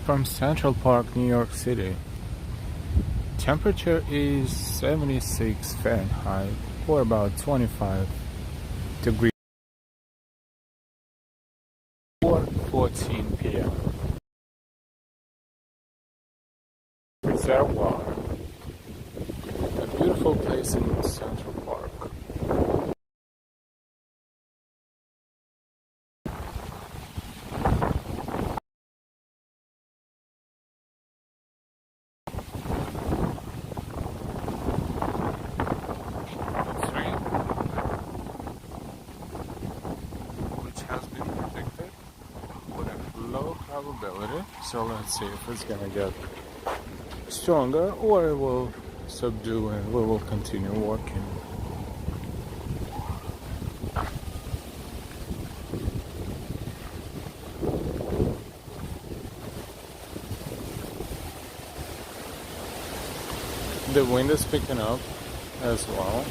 from Central Park, New York City. Temperature is 76 Fahrenheit or about 25 degrees or 14 p.m. Reservoir, a beautiful place in Central Park. Probability. So let's see if it's gonna get stronger or it will subdue and we will continue working. The wind is picking up as well.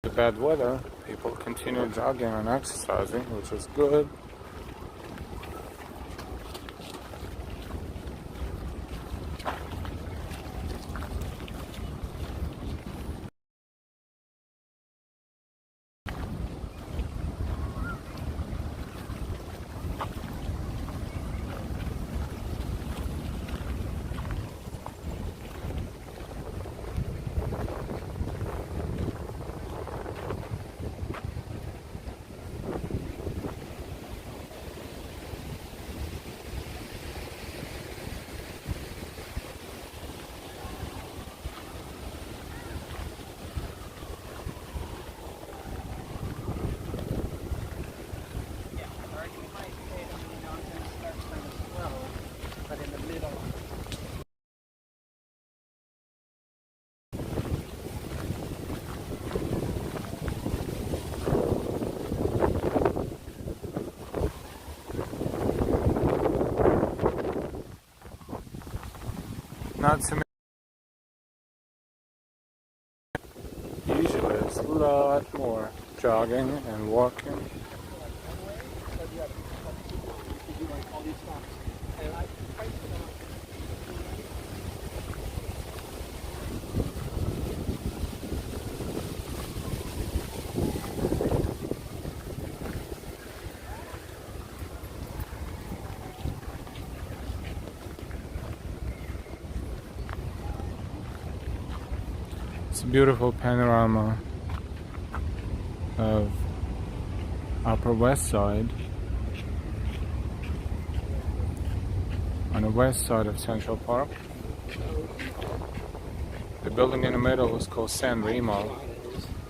The bad weather, people continue jogging and exercising, which is good. Not so many. Usually it's a lot more jogging and walking. It's a beautiful panorama of Upper West Side on the west side of Central Park. The building in the middle is called San Remo,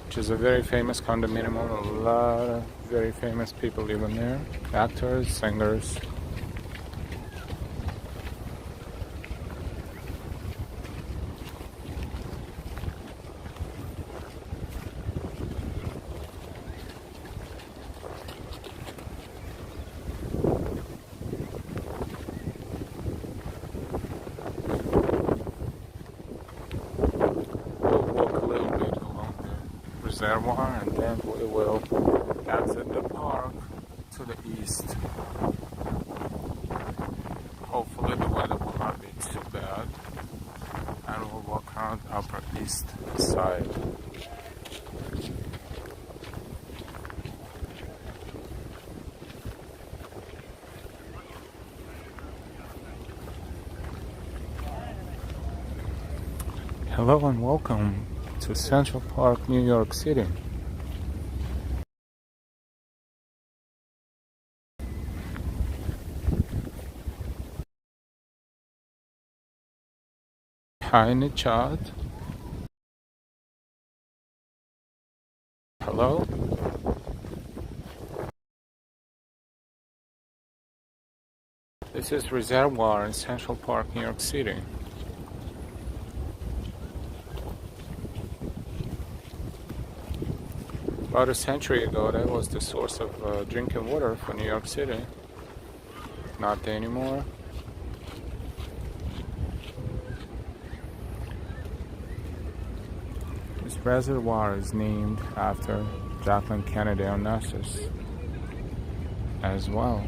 which is a very famous condominium. A lot of very famous people live in there, actors, singers. Reservoir, and then we will exit the park to the east. Hopefully the weather will not be too bad, and we'll walk around the Upper East Side. Hello and welcome to Central Park, New York City. Hi in the chat. Hello. This is Reservoir in Central Park, New York City. About a century ago, that was the source of drinking water for New York City. Not anymore. This reservoir is named after Jacqueline Kennedy Onassis as well.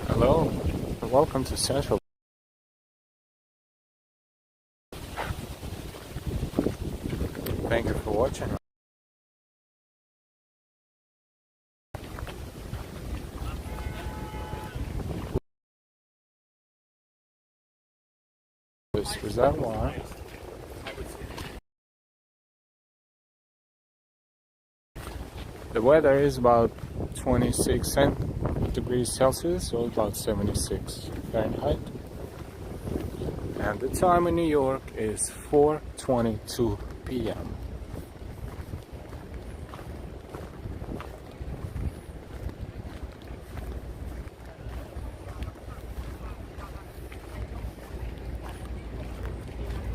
Hello, welcome to Central. Thank you for watching. This reservoir. The weather is about 26 degrees Celsius, or about 76 Fahrenheit. And the time in New York is 4:22 p.m.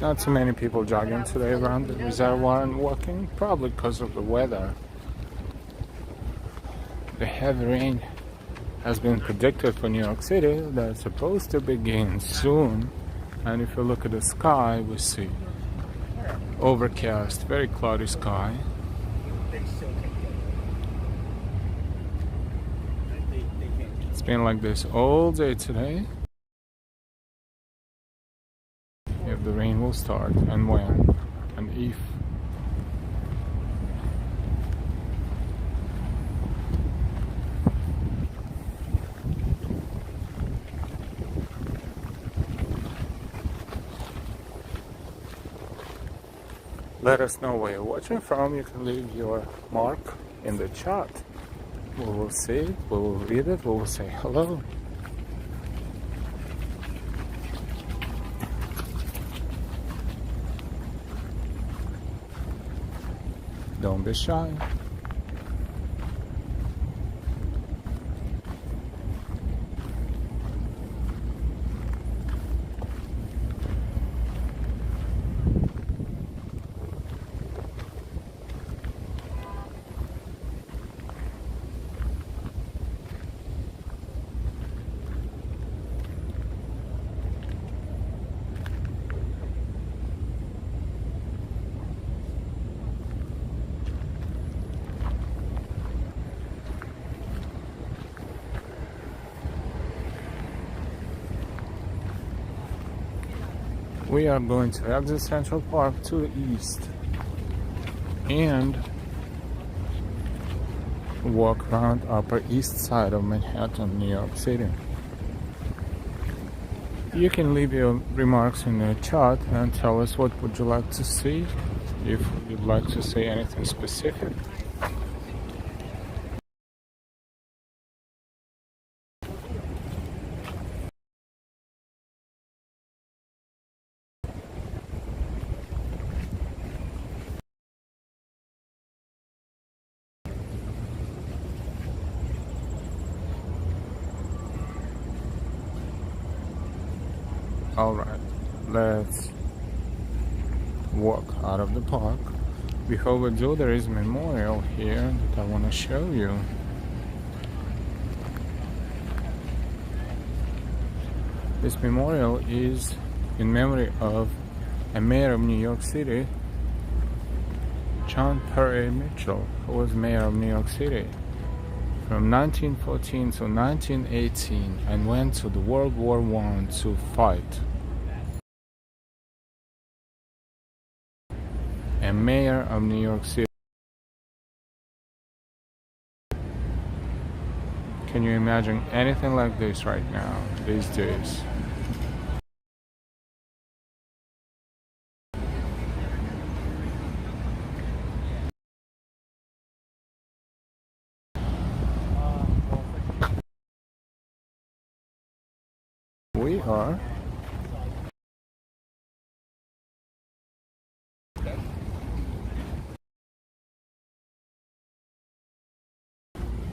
Not too many people jogging today around the reservoir and walking, probably because of the weather. The heavy rain has been predicted for New York City. That's supposed to begin soon. And if you look at the sky, we see overcast, very cloudy sky. It's been like this all day today. If the rain will start and when and if. Let us know where you're watching from. You can leave your mark in the chat. We will see it, we will read it, we will say hello. Don't be shy. We are going to exit Central Park to the east and walk around Upper East Side of Manhattan, New York City. You can leave your remarks in the chat and tell us what would you like to see, if you'd like to say anything specific. Alright, let's walk out of the park. Before we do, there is a memorial here that I want to show you. This memorial is in memory of a mayor of New York City, John Perry Mitchell, who was mayor of New York City from 1914 to 1918 and went to the World War I to fight. A mayor of New York City. Can you imagine anything like this right now, these days? We are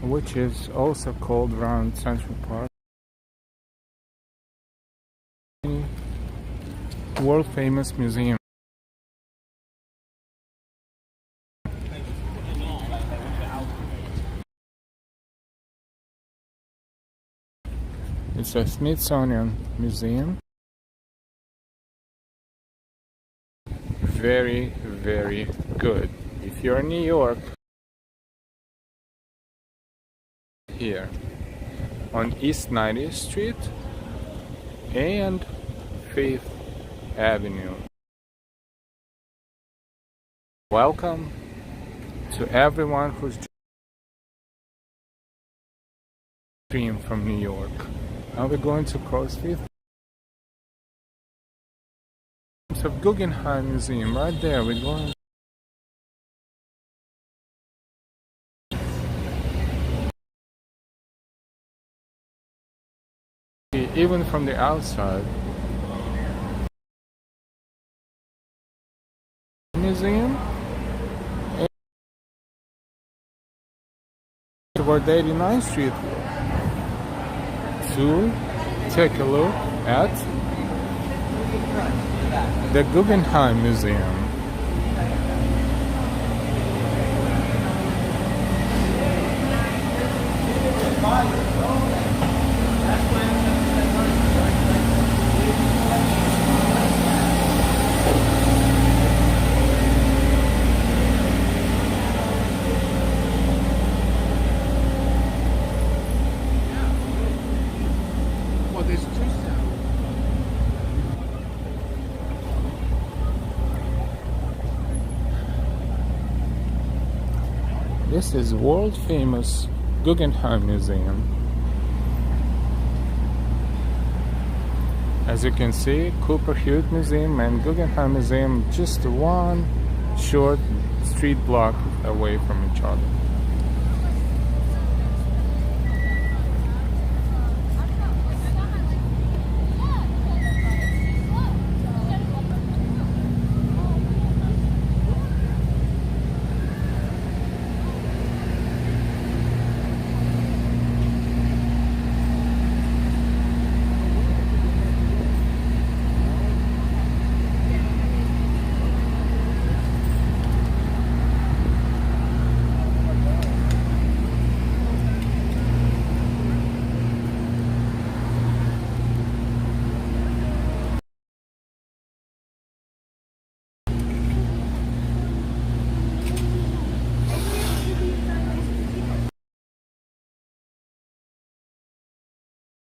which is also called around Central Park, world famous museum. It's a Smithsonian museum. Very, very good. If you're in New York, here on East 90th Street and 5th Avenue. Welcome to everyone who's streaming from New York. Now we're going to cross 5th. So Guggenheim Museum right there. We're going. Even from the outside. Museum. Toward 89th Street to take a look at the Guggenheim Museum. This is world famous Guggenheim Museum. As you can see, Cooper Hewitt Museum and Guggenheim Museum just one short street block away from each other.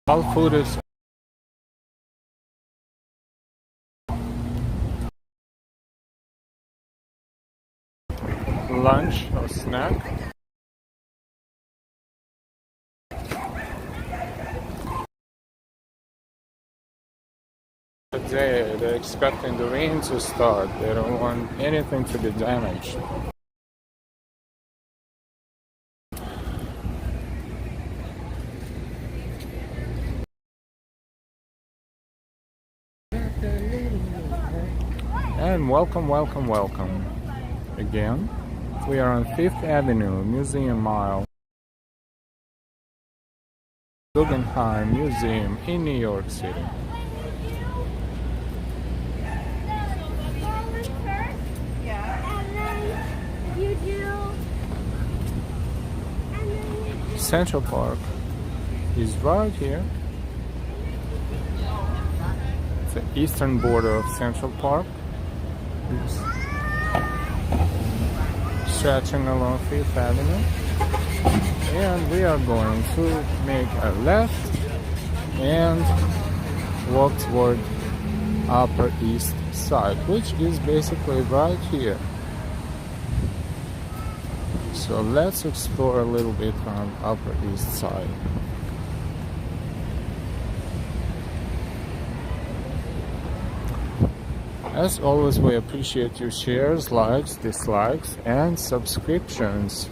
All food is lunch or snack. Today they're expecting the rain to start. They don't want anything to be damaged. And welcome again. We are on 5th Avenue, Museum Mile, Guggenheim Museum in New York City. Central Park is right here. It's the eastern border of Central Park. It's stretching along 5th Avenue. And we are going to make a left and walk toward Upper East Side, which is basically right here. So let's explore a little bit on Upper East Side. As always, we appreciate your shares, likes, dislikes, and subscriptions.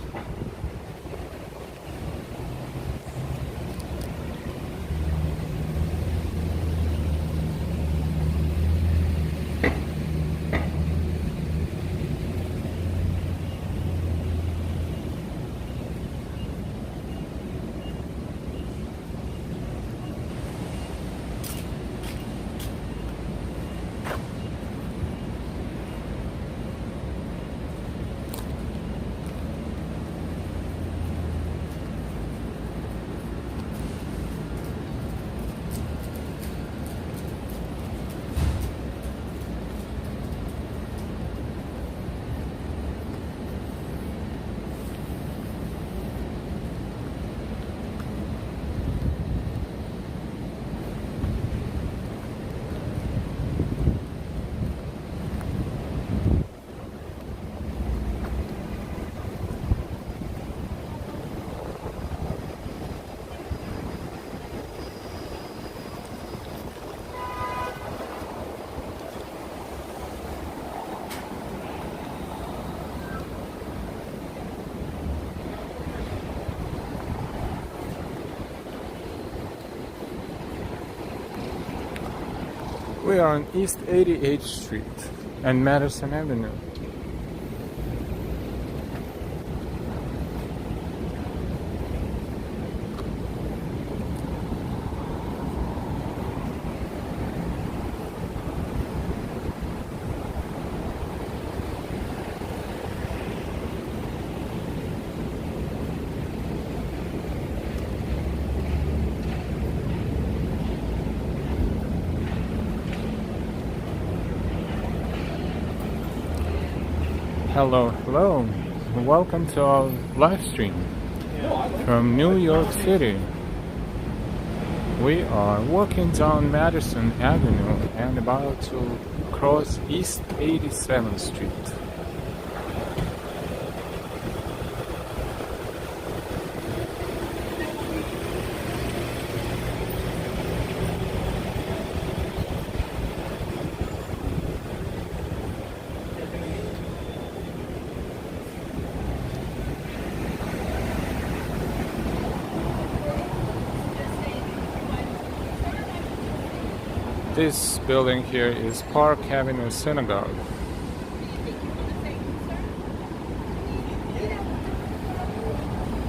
We are on East 88th Street and Madison Avenue. Hello, welcome to our live stream from New York City. We are walking down Madison Avenue and about to cross East 87th Street. This building here is Park Avenue Synagogue.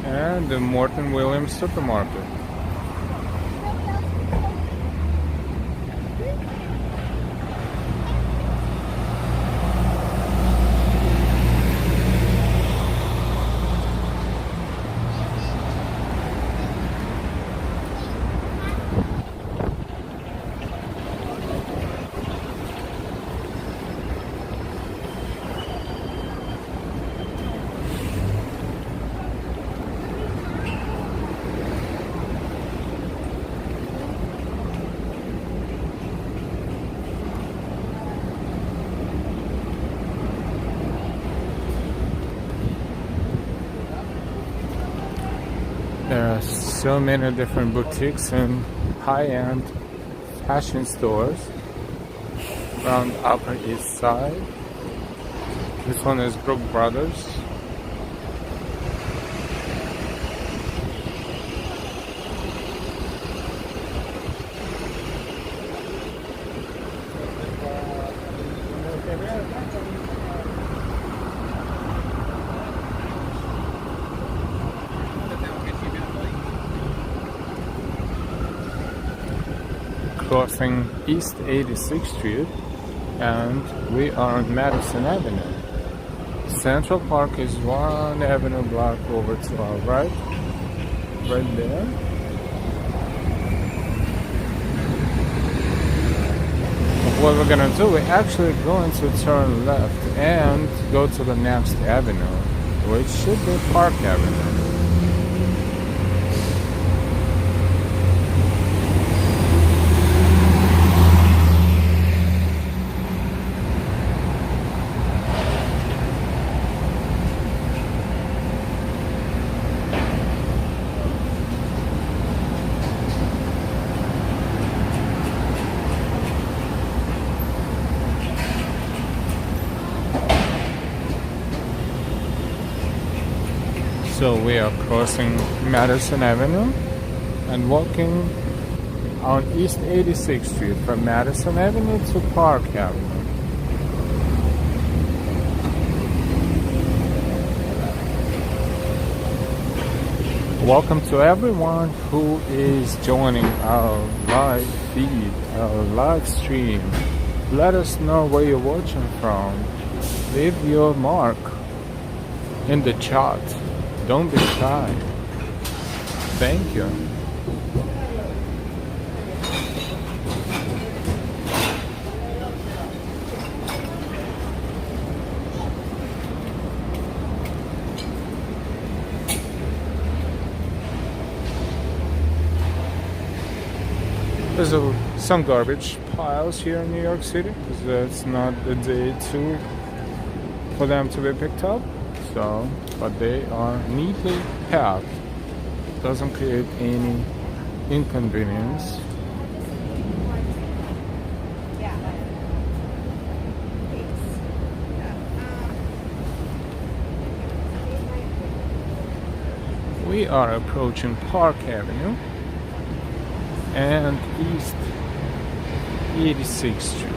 And the Morton Williams Supermarket. So many different boutiques and high-end fashion stores around Upper East Side. This one is Brook Brothers. Crossing East 86th Street, and we are on Madison Avenue. Central Park is one avenue block over to our right there. What we're gonna do, we're actually going to turn left and go to the next avenue, which should be Park Avenue. So we are crossing Madison Avenue and walking on East 86th Street from Madison Avenue to Park Avenue. Welcome to everyone who is joining our live feed, our live stream. Let us know where you're watching from. Leave your mark in the chat. Don't be shy. Thank you. There's some garbage piles here in New York City because it's not the day for them to be picked up. So, but they are neatly packed. Doesn't create any inconvenience. We are approaching Park Avenue and East 86th Street.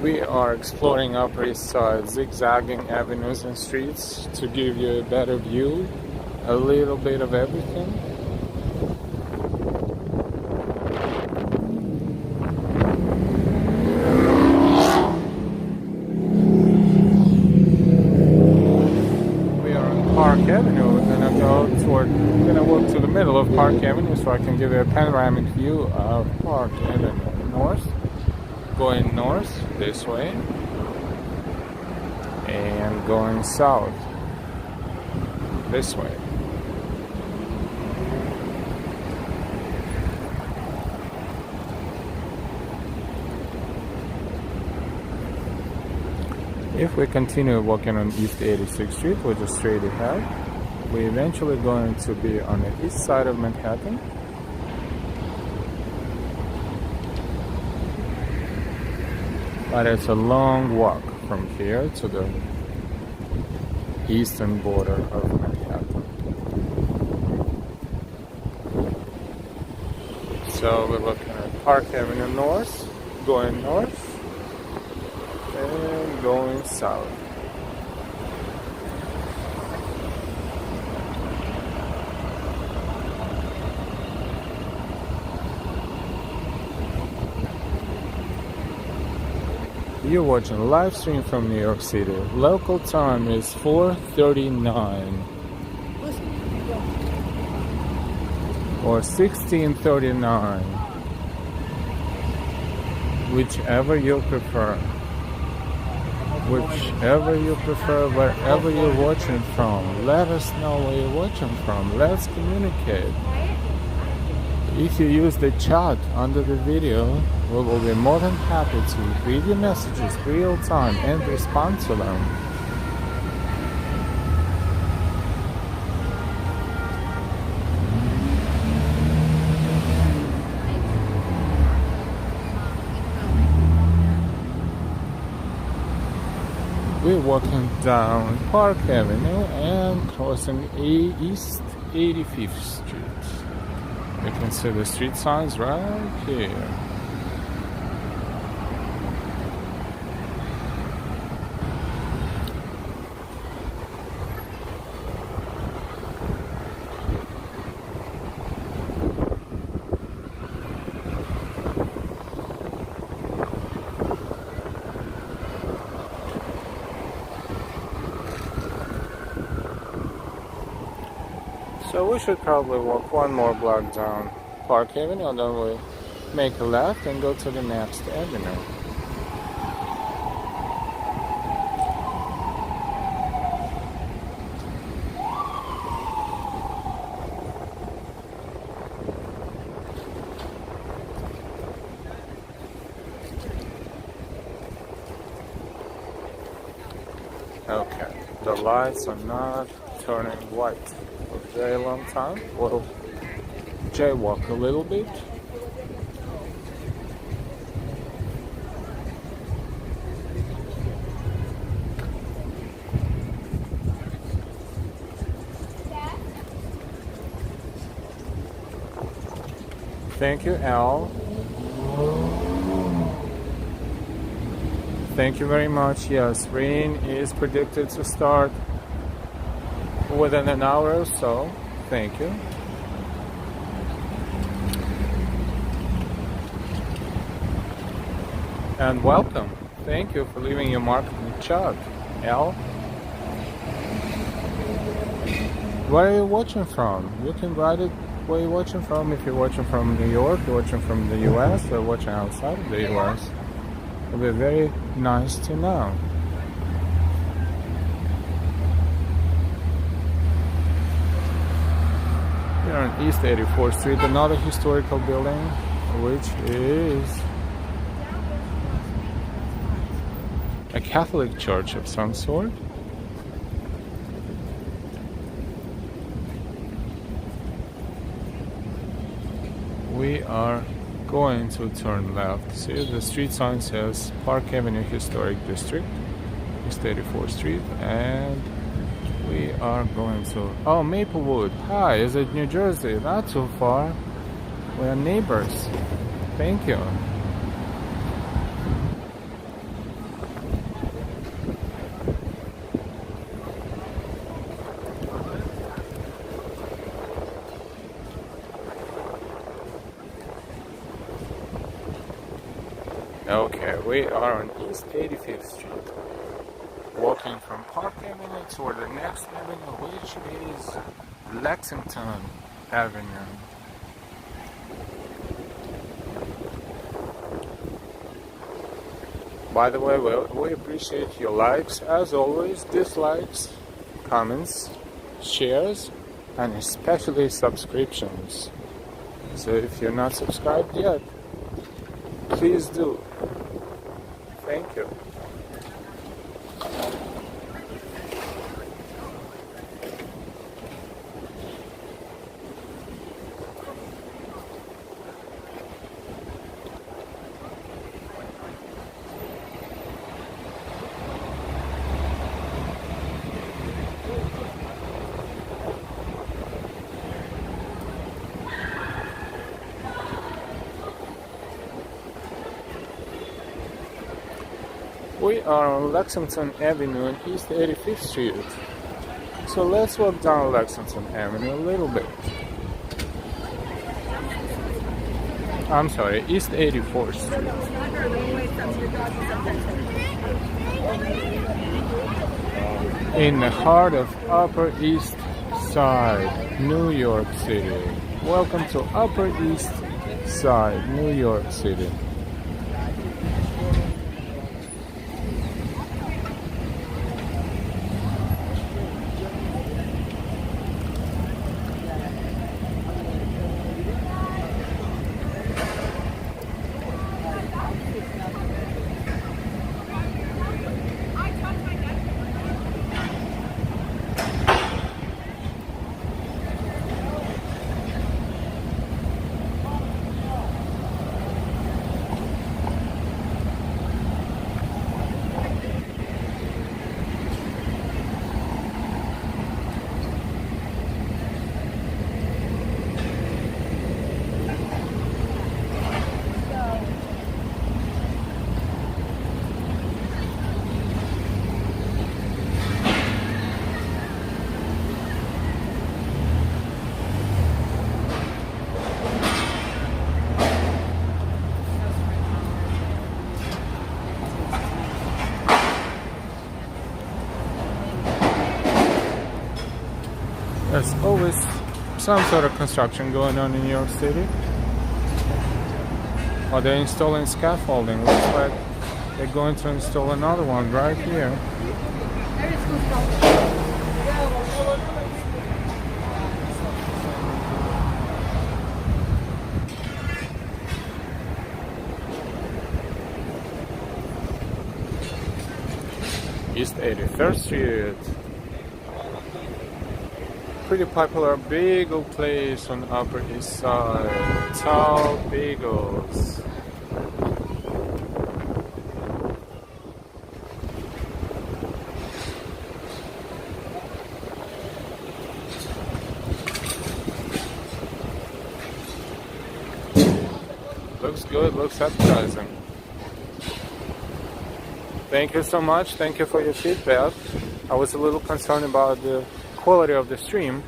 We are exploring Upper East Side, zigzagging avenues and streets to give you a better view, a little bit of everything. We are on Park Avenue. We're gonna walk to the middle of Park Avenue so I can give you a panoramic view of Park Avenue North. Going north this way and going south this way. If we continue walking on East 86th Street, which is straight ahead, we're eventually going to be on the east side of Manhattan. But it's a long walk from here to the eastern border of Manhattan. So we're looking at Park Avenue North, going north, and going south. You're watching a live stream from New York City. Local time is 4:39 or 16:39, whichever you prefer. whichever you prefer, wherever you're watching from. Let us know where you're watching from. Let's communicate. If you use the chat under the video, we will be more than happy to read your messages real time and respond to them. We're walking down Park Avenue and crossing East 85th Street. You can see the street signs right here. So we should probably walk one more block down Park Avenue, and then we make a left and go to the next avenue. Okay, the lights are not turning white for a very long time. We'll jaywalk a little bit. Thank you, Al. Thank you very much. Yes, rain is predicted to start within an hour or so. Thank you. And welcome. Thank you for leaving your mark in the chat, Al. Where are you watching from? You can write it where you're watching from. If you're watching from New York, you're watching from the US, or watching outside of the US. It'll be very nice to know. We're on East 84th Street, another historical building, which is a Catholic church of some sort. We are going to turn left. See, the street sign says Park Avenue Historic District, East 84th Street, and we are going to... Oh, Maplewood. Hi, is it New Jersey? Not too far. We are neighbors. Thank you. Okay, we are on East 85th Street, walking from Park Avenue toward the next avenue, which is Lexington Avenue. By the way, we appreciate your likes, as always, dislikes, comments, shares, and especially subscriptions. So if you're not subscribed yet, please do. Thank you. We are on Lexington Avenue and East 85th Street. So let's walk down Lexington Avenue a little bit. I'm sorry, East 84th Street. In the heart of Upper East Side, New York City. Welcome to Upper East Side, New York City. There's always some sort of construction going on in New York City. Oh, they're installing scaffolding. Looks like they're going to install another one right here. East 83rd Street. Pretty popular bagel place on Upper East Side. Tall bagels. Looks good, looks appetizing. Thank you so much. Thank you for your feedback. I was a little concerned about the quality of the stream.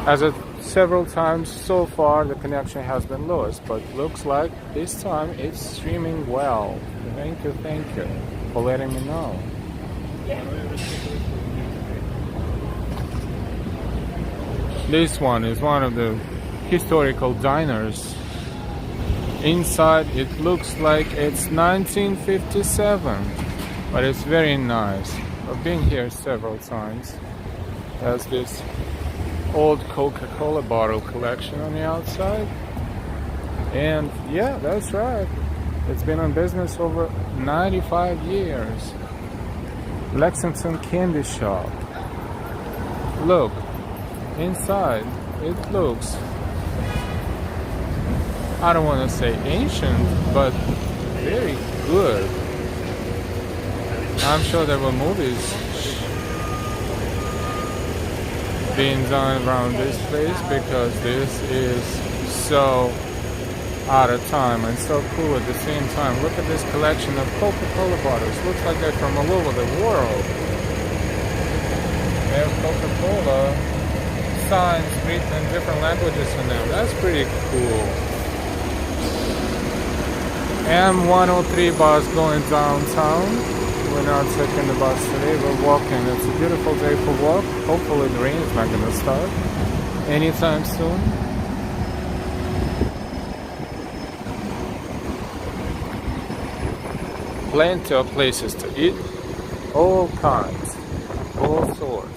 As of several times so far, the connection has been lost, but looks like this time it's streaming well. Thank you for letting me know. This one is one of the historical diners. Inside it looks like it's 1957, but it's very nice. I've been here several times. There's this old Coca-Cola bottle collection on the outside. And yeah, that's right. It's been in business over 95 years. Lexington Candy Shop. Look, inside it looks, I don't want to say ancient, but very good. I'm sure there were movies being done around this place because this is so out of time and so cool at the same time. Look at this collection of Coca-Cola bottles. Looks like they're from all over the world. They have Coca-Cola signs written in different languages on them. That's pretty cool. M103 bus going downtown. We're not taking the bus today, we're walking. It's a beautiful day for walk. Hopefully the rain is not going to start anytime soon. Plenty of places to eat. All kinds. All sorts.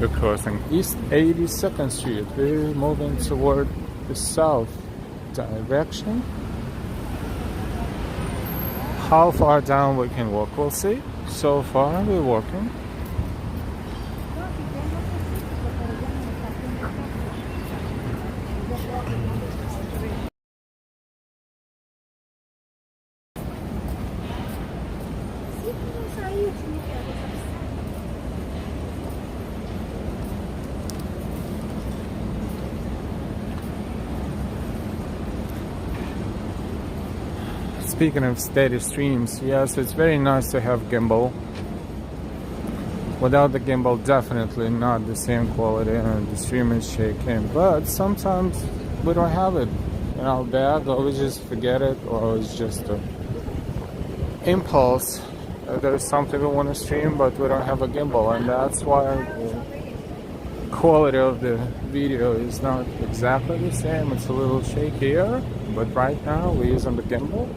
We're crossing East 82nd Street. We're moving toward the south direction. How far down we can walk, we'll see. So far, we're walking. Speaking of steady streams, yes, it's very nice to have gimbal. Without the gimbal, definitely not the same quality and the stream is shaking. But sometimes we don't have it in our bag, or we just forget it, or it's just an impulse. There's something we want to stream, but we don't have a gimbal, and that's why the quality of the video is not exactly the same. It's a little shakier, but right now we're using the gimbal.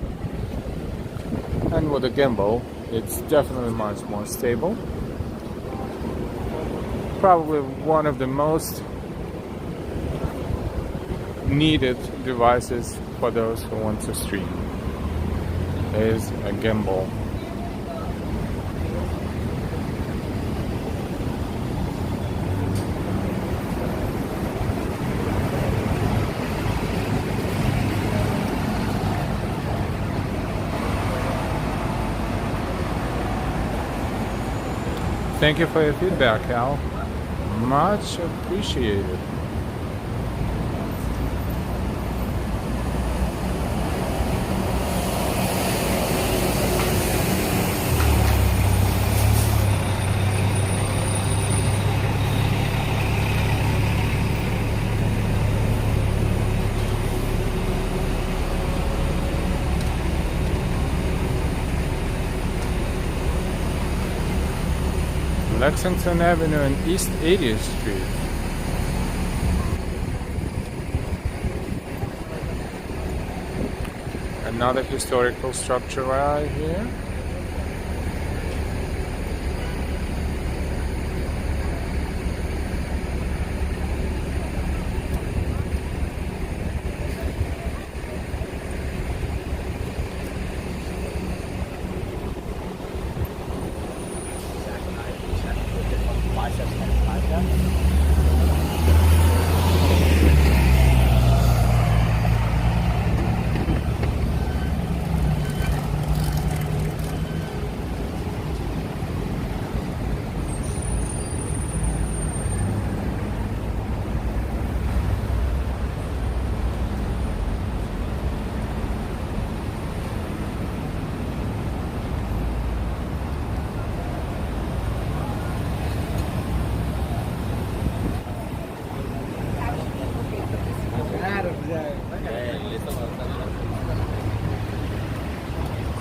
And with the gimbal, it's definitely much more stable. Probably one of the most needed devices for those who want to stream is a gimbal. Thank you for your feedback, Al. Much appreciated. Lexington Avenue and East 80th Street. Another historical structure right here.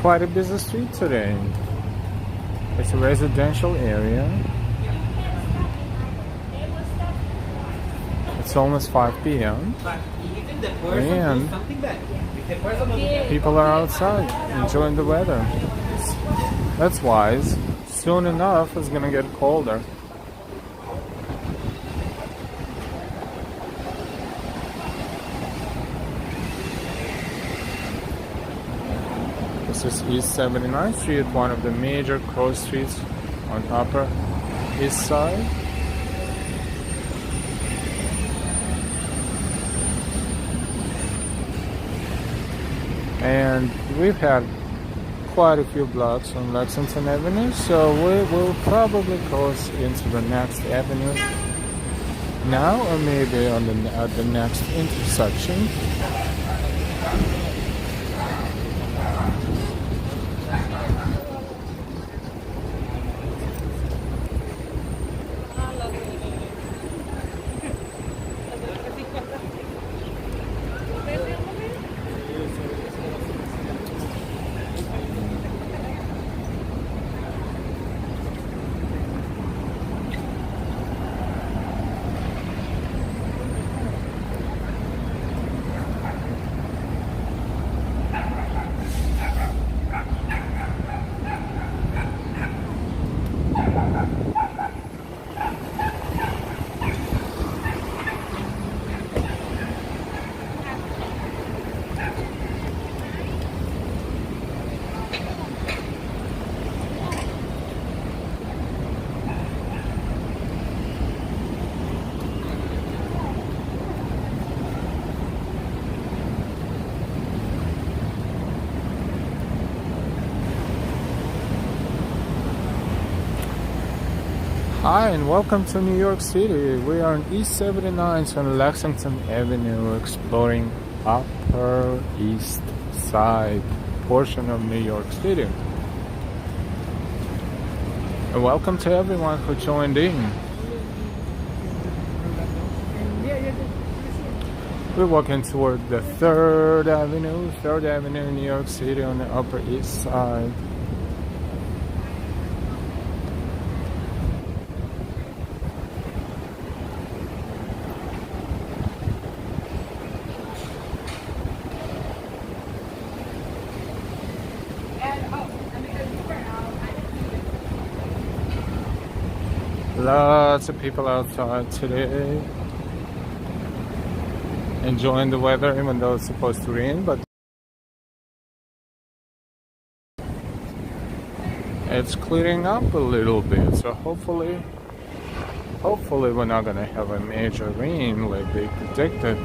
Quite a busy street today. It's a residential area. It's almost 5 p.m. and people are outside enjoying the weather. That's wise. Soon enough it's gonna get colder. This is East 79th Street, one of the major cross streets on Upper East Side. And we've had quite a few blocks on Lexington Avenue, so we will probably cross into the next avenue now, or maybe on at the next intersection. Hi and welcome to New York City. We are on East 79th on Lexington Avenue, exploring Upper East Side portion of New York City. And welcome to everyone who joined in. We're walking toward the 3rd Avenue in New York City on the Upper East Side. Lots of people outside today, enjoying the weather, even though it's supposed to rain, but it's clearing up a little bit, so hopefully we're not gonna have a major rain like they predicted.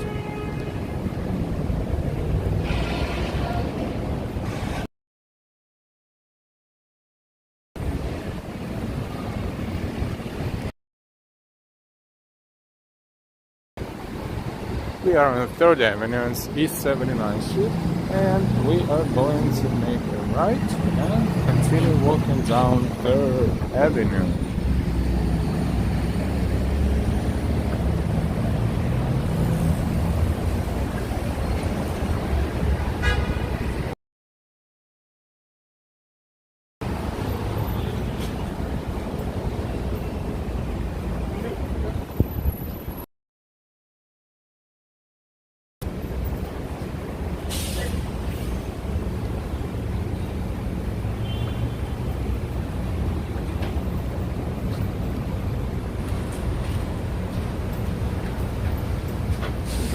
We are on 3rd Avenue and East 79th Street, and we are going to make a right and continue walking down 3rd Avenue.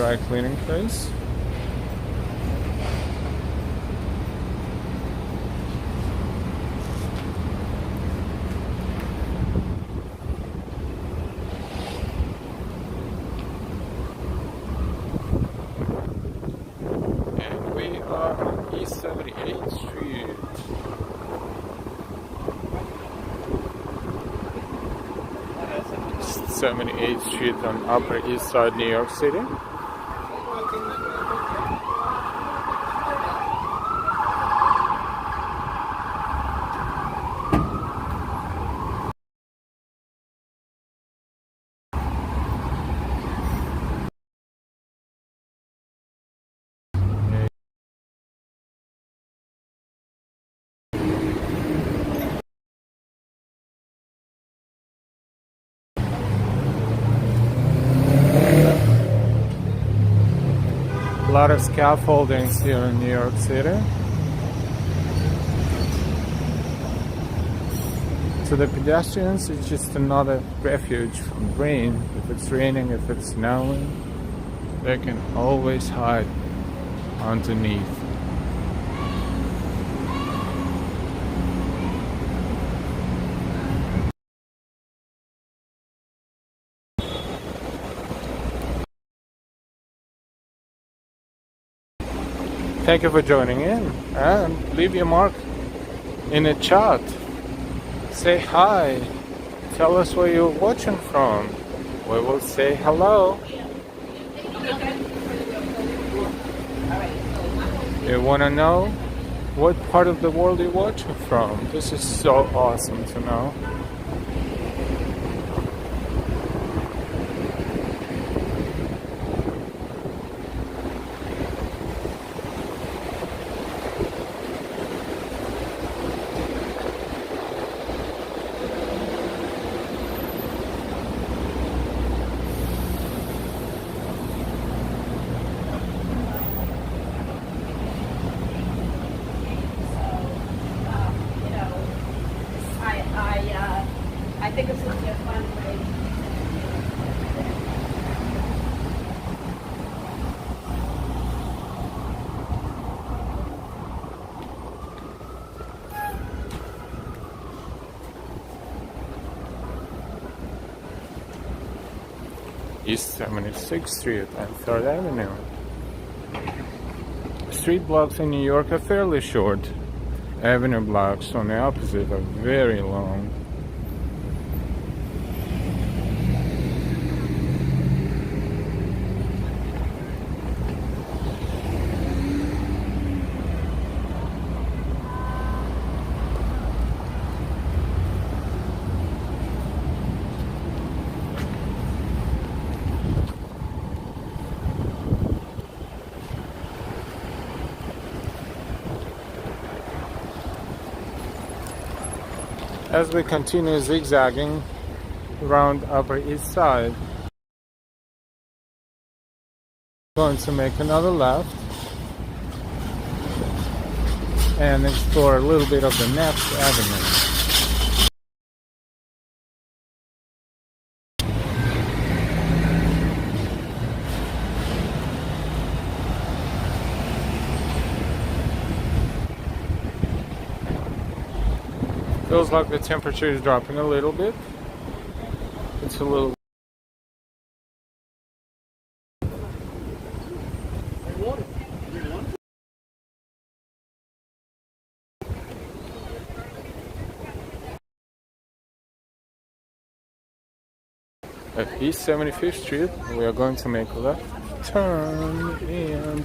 dry cleaning place. And we are on East 78th Street. East 78th Street on Upper East Side, New York City. A lot of scaffoldings here in New York City. To the pedestrians, it's just another refuge from rain. If it's raining, if it's snowing, they can always hide underneath. Thank you for joining in, and leave your mark in the chat. Say hi. Tell us where you're watching from. We will say hello. You want to know what part of the world you're watching from? This is so awesome to know. I think it's going to be a fun way. East 76th Street and 3rd Avenue. Street blocks in New York are fairly short. Avenue blocks on the opposite are very long. As we continue zigzagging around Upper East Side, going to make another left and explore a little bit of the next avenue. Feels like the temperature is dropping a little bit. It's a little. At East 75th Street, we are going to make a left turn and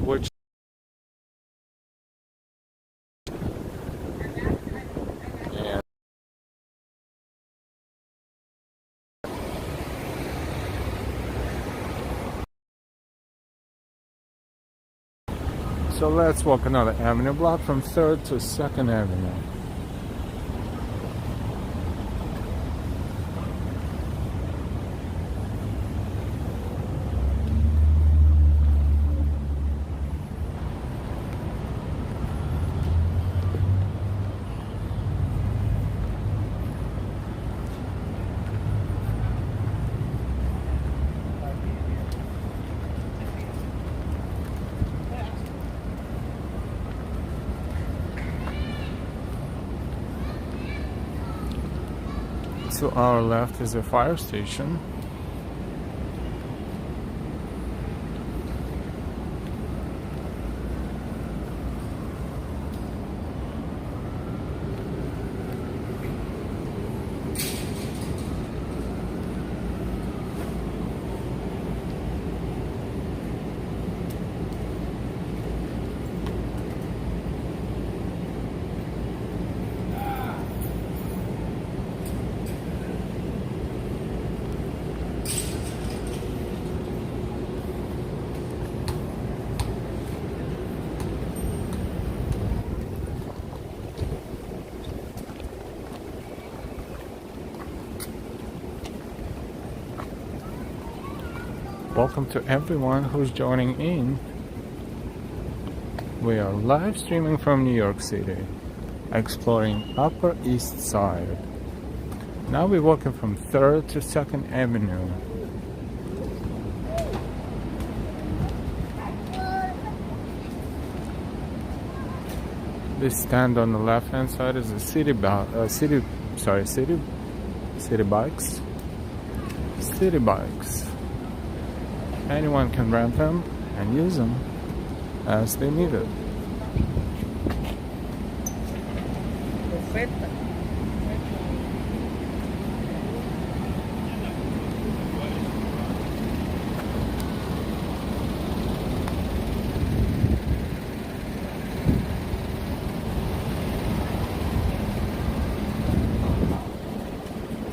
which and so let's walk another avenue block from 3rd to 2nd Avenue. To our left is a fire station. Welcome to everyone who's joining in. We are live streaming from New York City, exploring Upper East Side. Now we're walking from 3rd to 2nd Avenue. This stand on the left hand side is a city bikes. City bikes. Anyone can rent them and use them as they need it.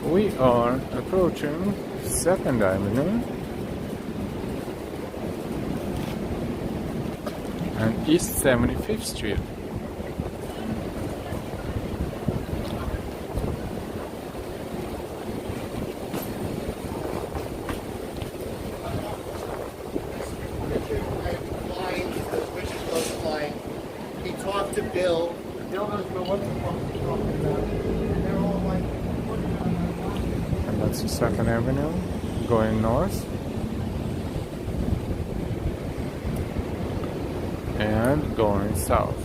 We are approaching 2nd Avenue and East 75th Street. He talked to Bill. Bill knows what the fuck he's talking about. And they're all like, And that's the 2nd Avenue going north. And going south.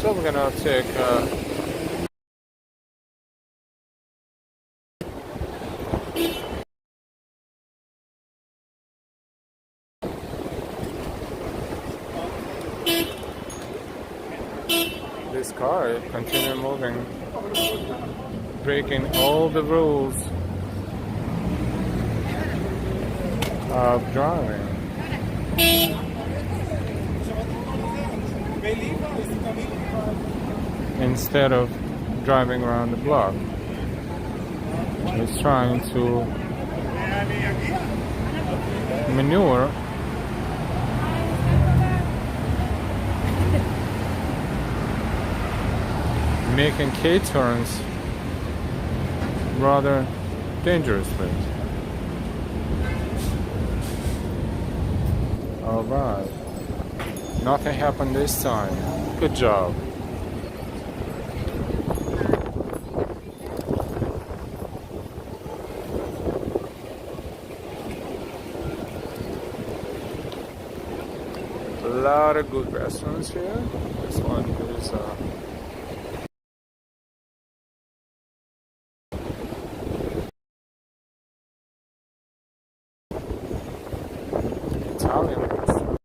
So we're gonna take this car continue moving, breaking all the rules of driving. Instead of driving around the block, it's trying to maneuver making K-turns rather dangerously. Alright. Nothing happened this time. Good job. A lot of good restaurants here. This one is Italian restaurant.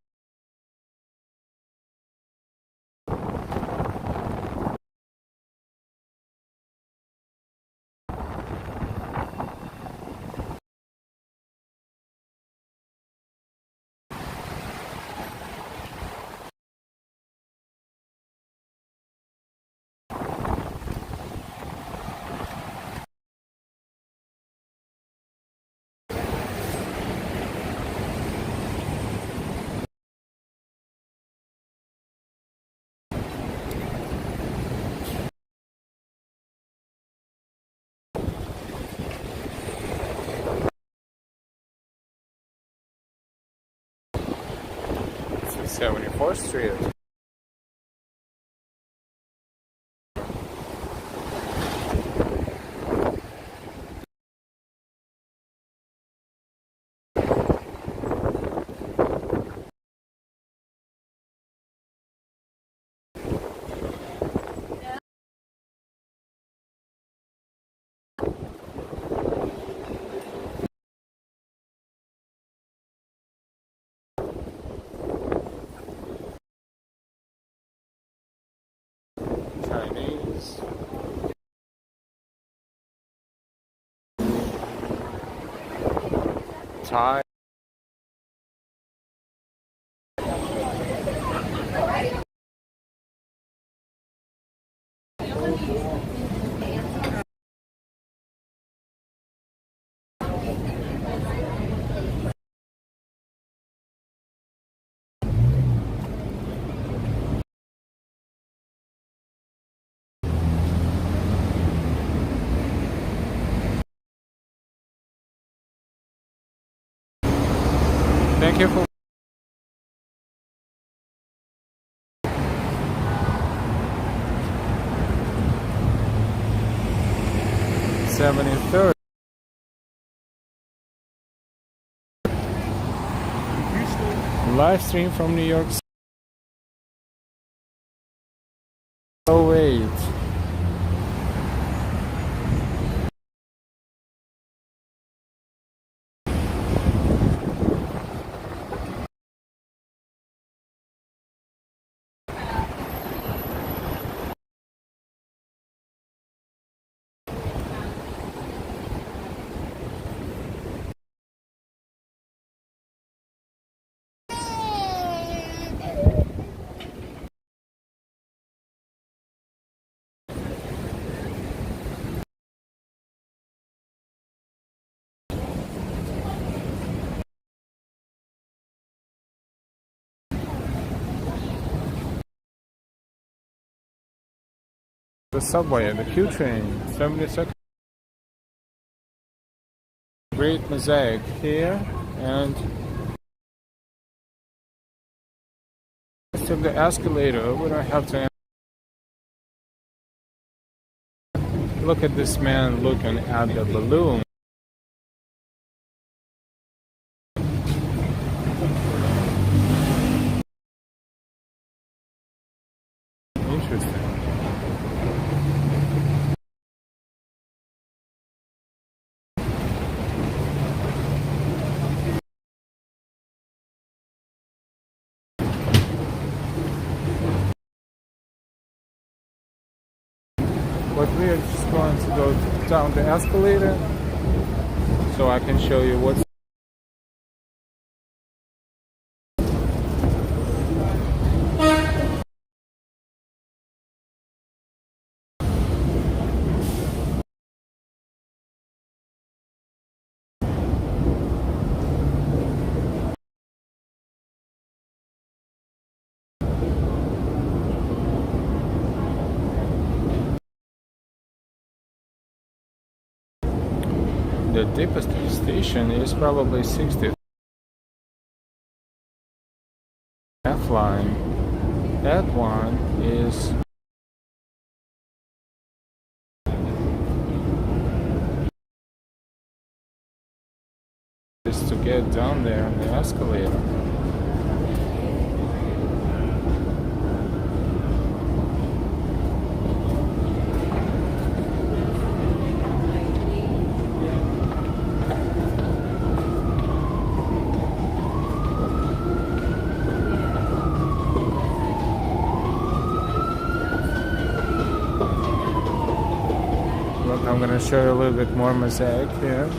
This is 74th Street. Thai. Thank you for 73rd. Live stream from New York City. Oh wait. The subway and the Q train, 72nd. Great mosaic here, and let's take the escalator. We don't have to. Look at this man looking at the balloon. Interesting. But we are just going to go down the escalator so I can show you what's the deepest station is probably 60th F line. That one is to get down there on the escalator. I'm going to show you a little bit more mosaic here.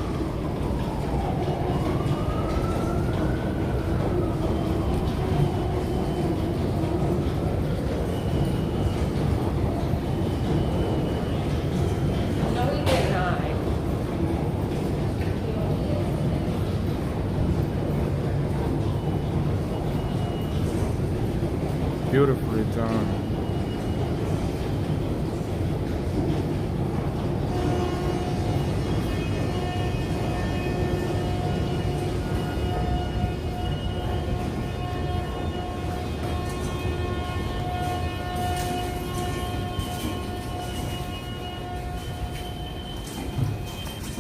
Beautifully done.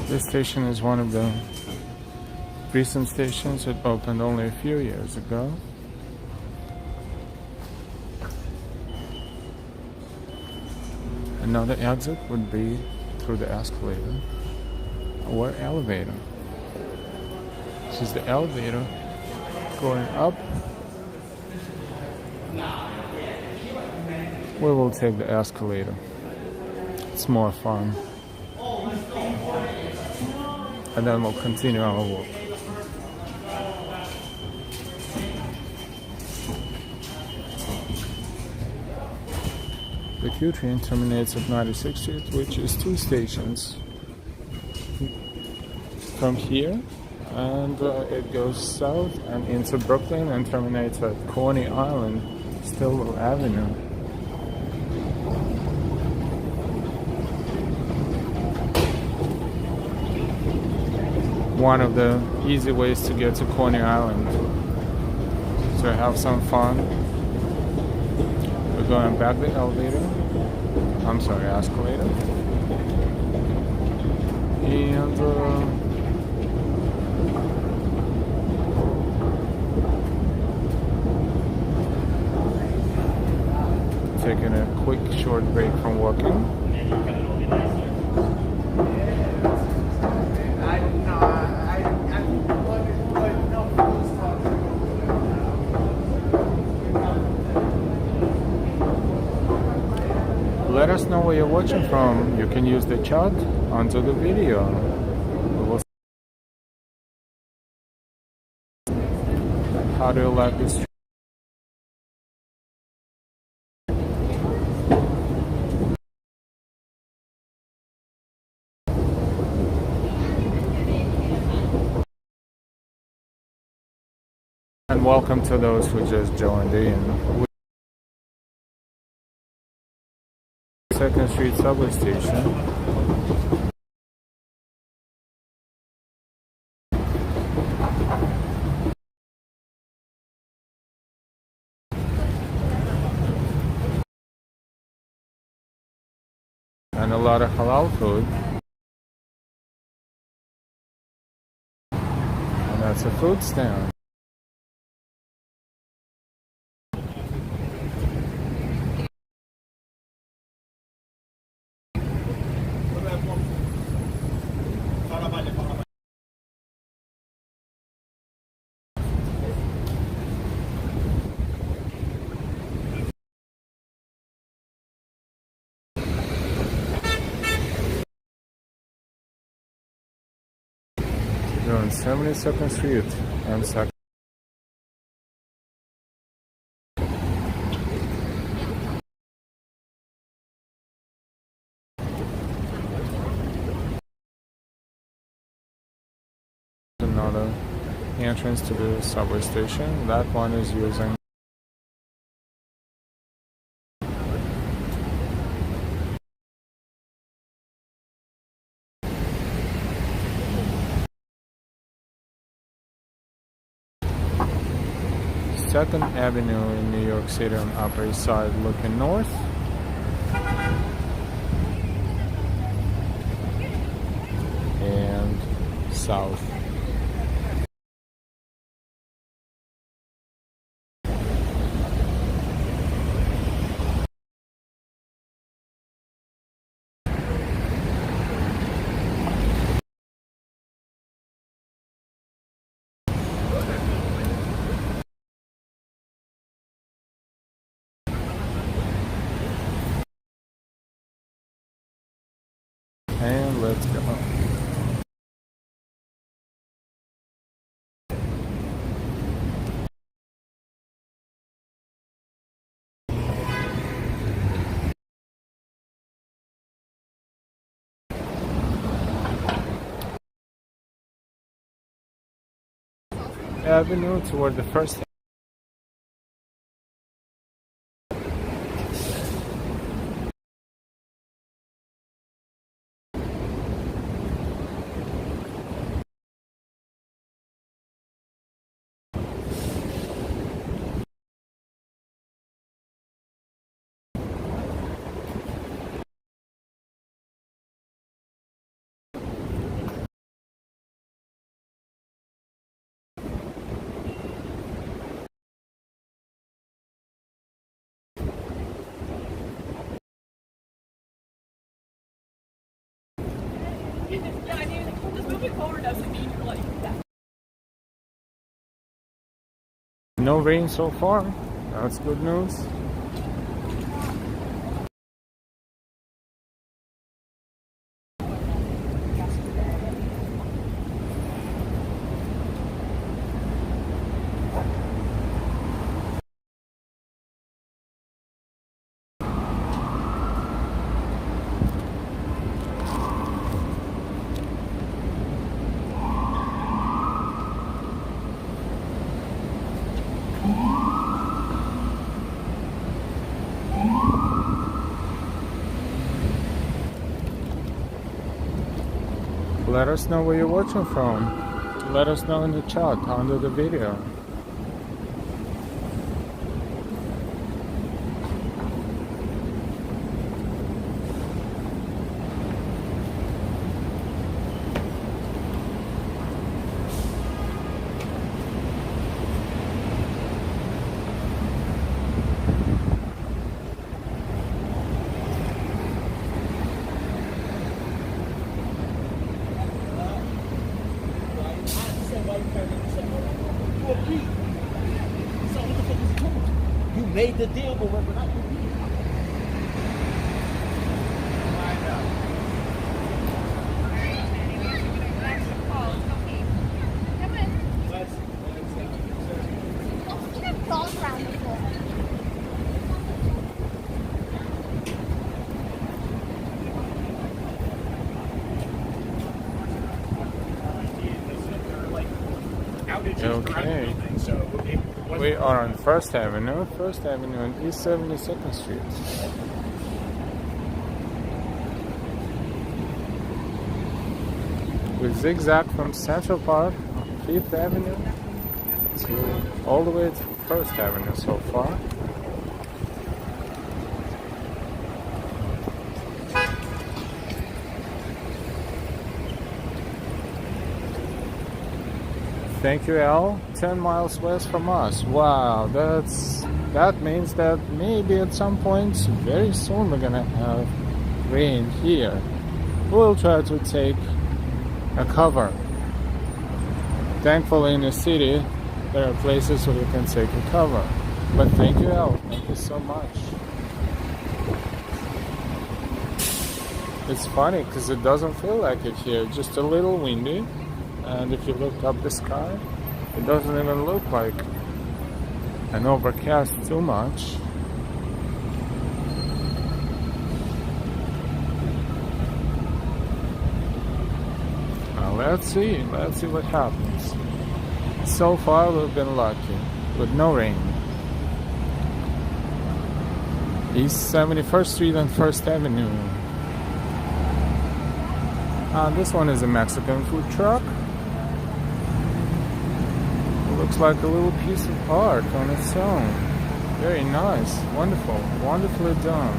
This station is one of the recent stations. It opened only a few years ago. Another exit would be through the escalator or elevator. This is the elevator going up. We will take the escalator. It's more fun. And then we'll continue our walk. The Q train terminates at 96th Street, which is 2 stations from here, and it goes south and into Brooklyn and terminates at Coney Island, Stillwell Avenue. One of the easy ways to get to Coney Island. So have some fun. We're going back the elevator. I'm sorry, escalator. And taking a quick short break from walking. Let us know where you're watching from. You can use the chat under the video. How do you like this? And welcome to those who just joined in. 2nd Street subway station. And a lot of halal food. And that's a food stand. You're on 72nd Street and 2nd. Another entrance to the subway station. That one is using Second Avenue in New York City on Upper East Side, looking north. And south. And let's go. Avenue toward the first. Yeah, I mean, just moving forward doesn't mean you're like that. No rain so far. That's good news. Let us know where you're watching from. Let us know in the chat under the video. You made the deal, but we're not. Okay. We are on First Avenue and East 72nd Street. We zigzag from Central Park, 5th Avenue, to all the way to First Avenue so far. Thank you, Al. 10 miles west from us. Wow, that means that maybe at some point very soon we're gonna have rain here. We'll try to take a cover. Thankfully in the city there are places where you can take a cover. But thank you, Al. Thank you so much. It's funny because it doesn't feel like it here. Just a little windy. And if you look up the sky, it doesn't even look like an overcast too much. Now let's see what happens. So far we've been lucky with no rain. East 71st Street and First Avenue. This one is a Mexican food truck. Looks like a little piece of art on its own. Very nice, wonderful, wonderfully done.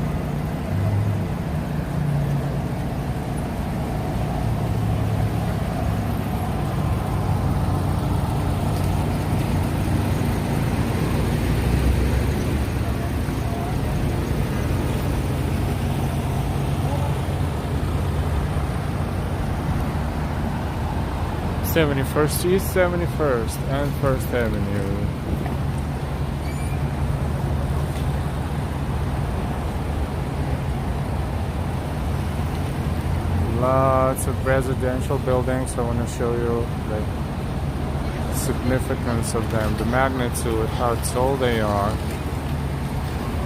East 71st and First Avenue. Lots of residential buildings. I want to show you the significance of them, the magnitude, how tall they are,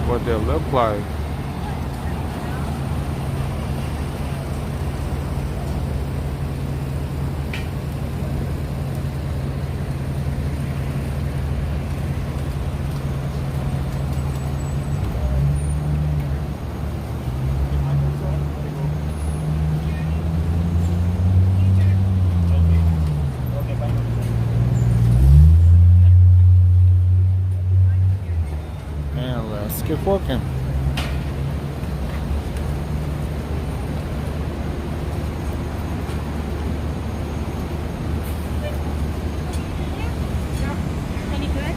what they look like. Keep walking. Any good?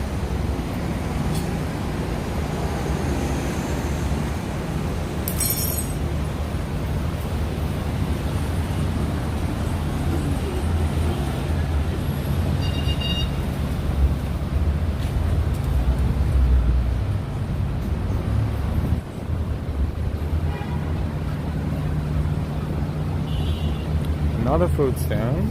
Another food stand.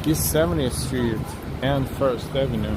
East 70th Street and First Avenue.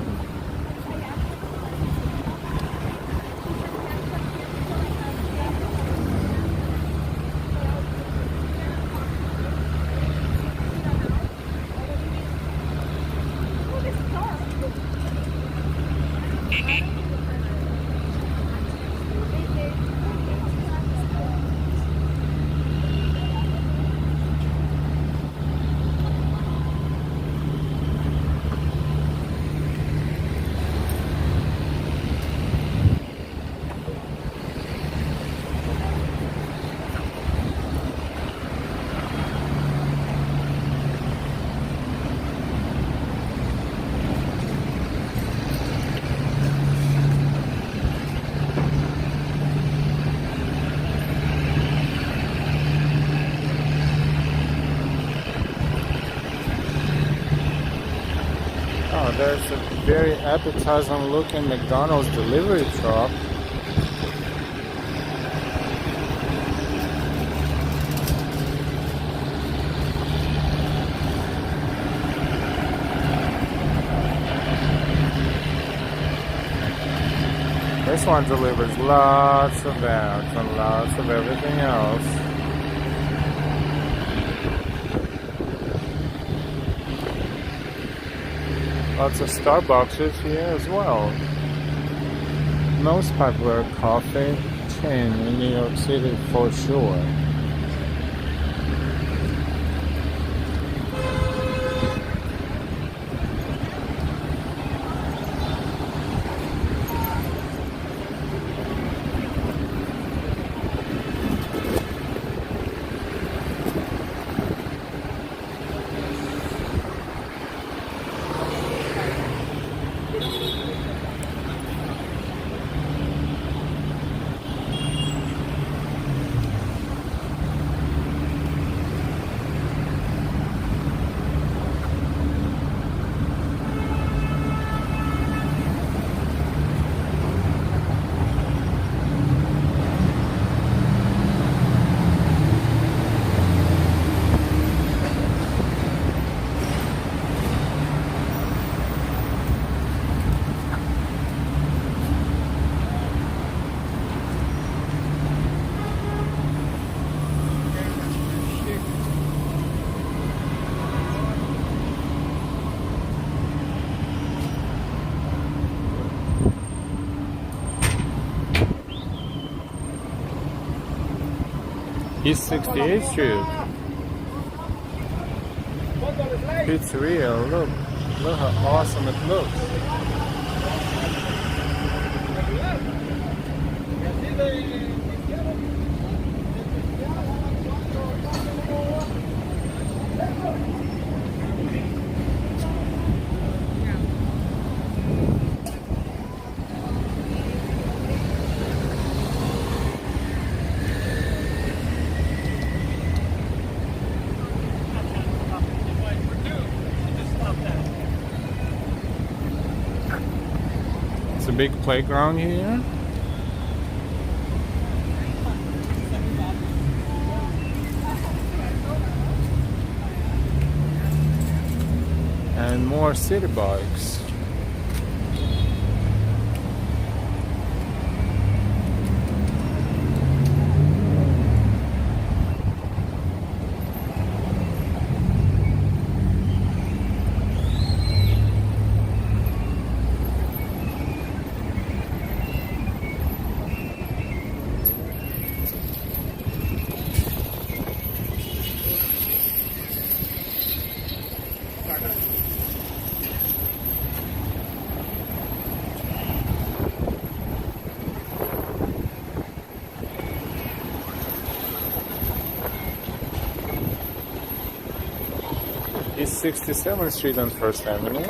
Oh, there's a very appetizing looking McDonald's delivery truck. This one delivers lots of bags and lots of everything else. Lots of Starbucks here as well. Most popular coffee chain in New York City for sure. East 68th Street. Pizzeria, look how awesome it looks. It's a big playground here. And more city bikes. East 67th Street and First Avenue.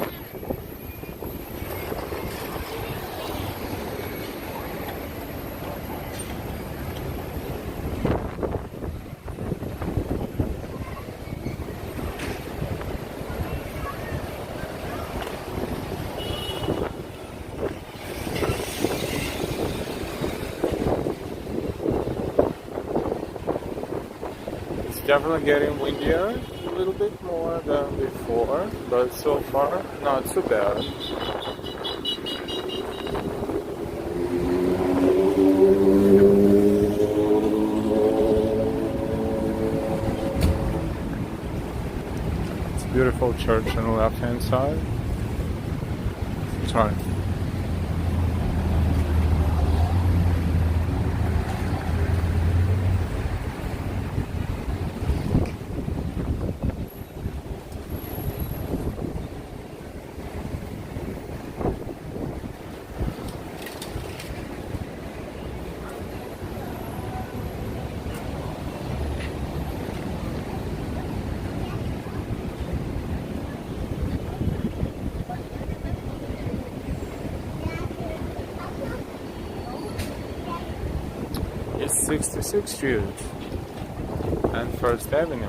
It's definitely getting windier. A little bit more than before, but so far not too bad. It's a beautiful church on the left hand side. Sorry. It's 66th Street and First Avenue.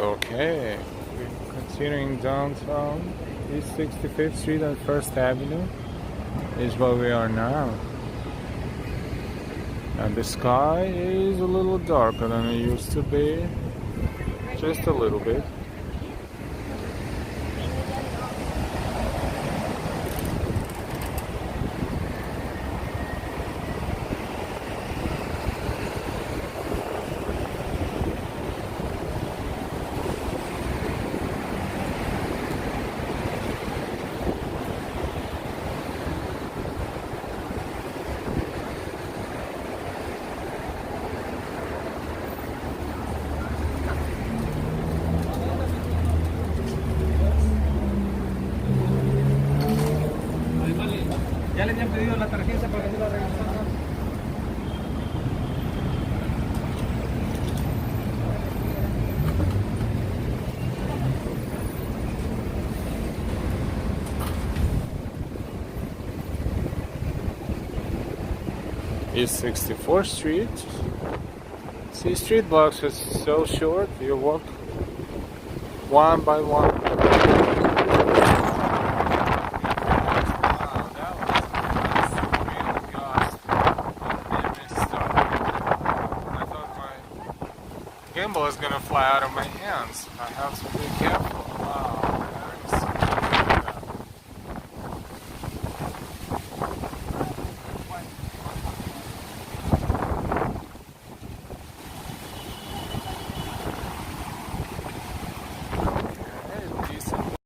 Okay, we're continuing downtown. East 65th Street and First Avenue is where we are now. And the sky is a little darker than it used to be. Just a little bit. Ya le habían pedido la tarjeta para que se la regresaran. East 64th Street. See, street blocks is so short, you walk one by one. Gimbal is gonna fly out of my hands. I have to be careful. Wow, nice. Okay, decent.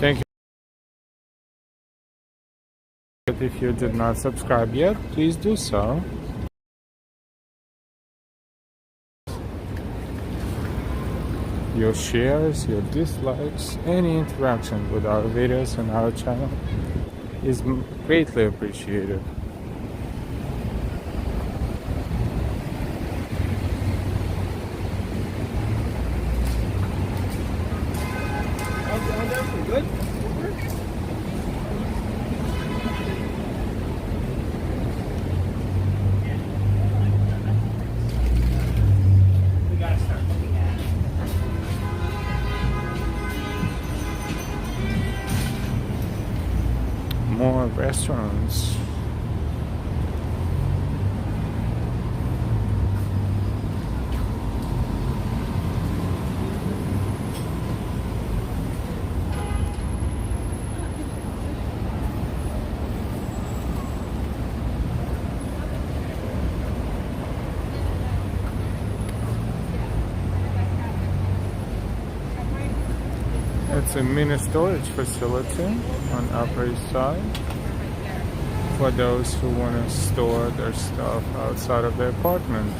Thank you. If you did not subscribe yet, please do so. Your shares, your dislikes, any interaction with our videos and our channel is greatly appreciated. Good? We gotta start looking at it. More restaurants. It's a mini storage facility on Upper East Side for those who want to store their stuff outside of their apartment.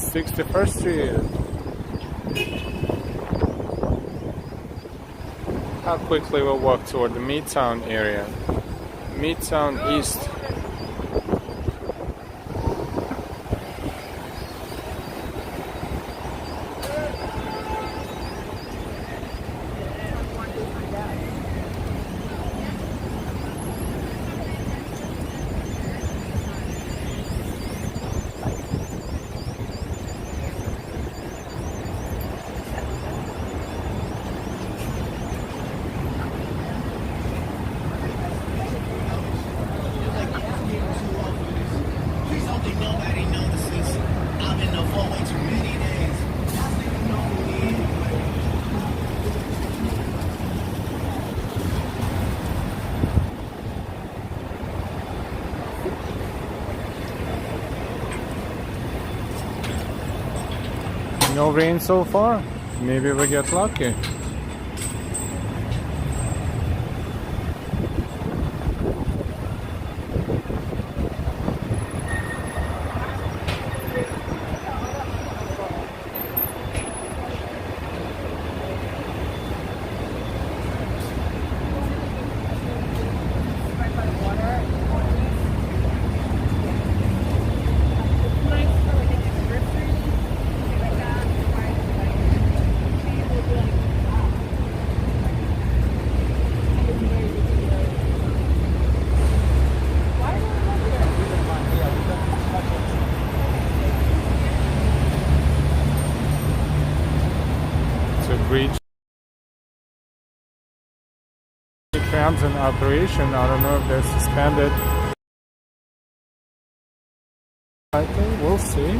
61st Street. How quickly we'll walk toward the Midtown area. Midtown East. No rain so far. Maybe we get lucky. Bridge. The trams in operation. I don't know if they're suspended. I think we'll see.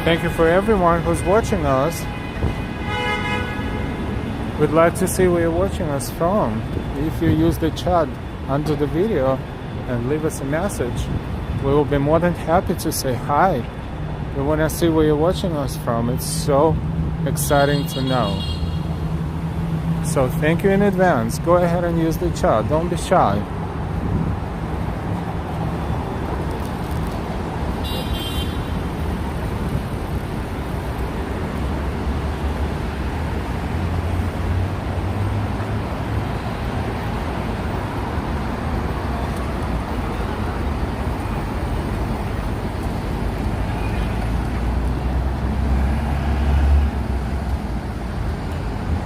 Thank you for everyone who's watching us. We'd like to see where you're watching us from. If you use the chat under the video and leave us a message, we will be more than happy to say hi. We want to see where you're watching us from. It's so exciting to know. So thank you in advance. Go ahead and use the chat. Don't be shy.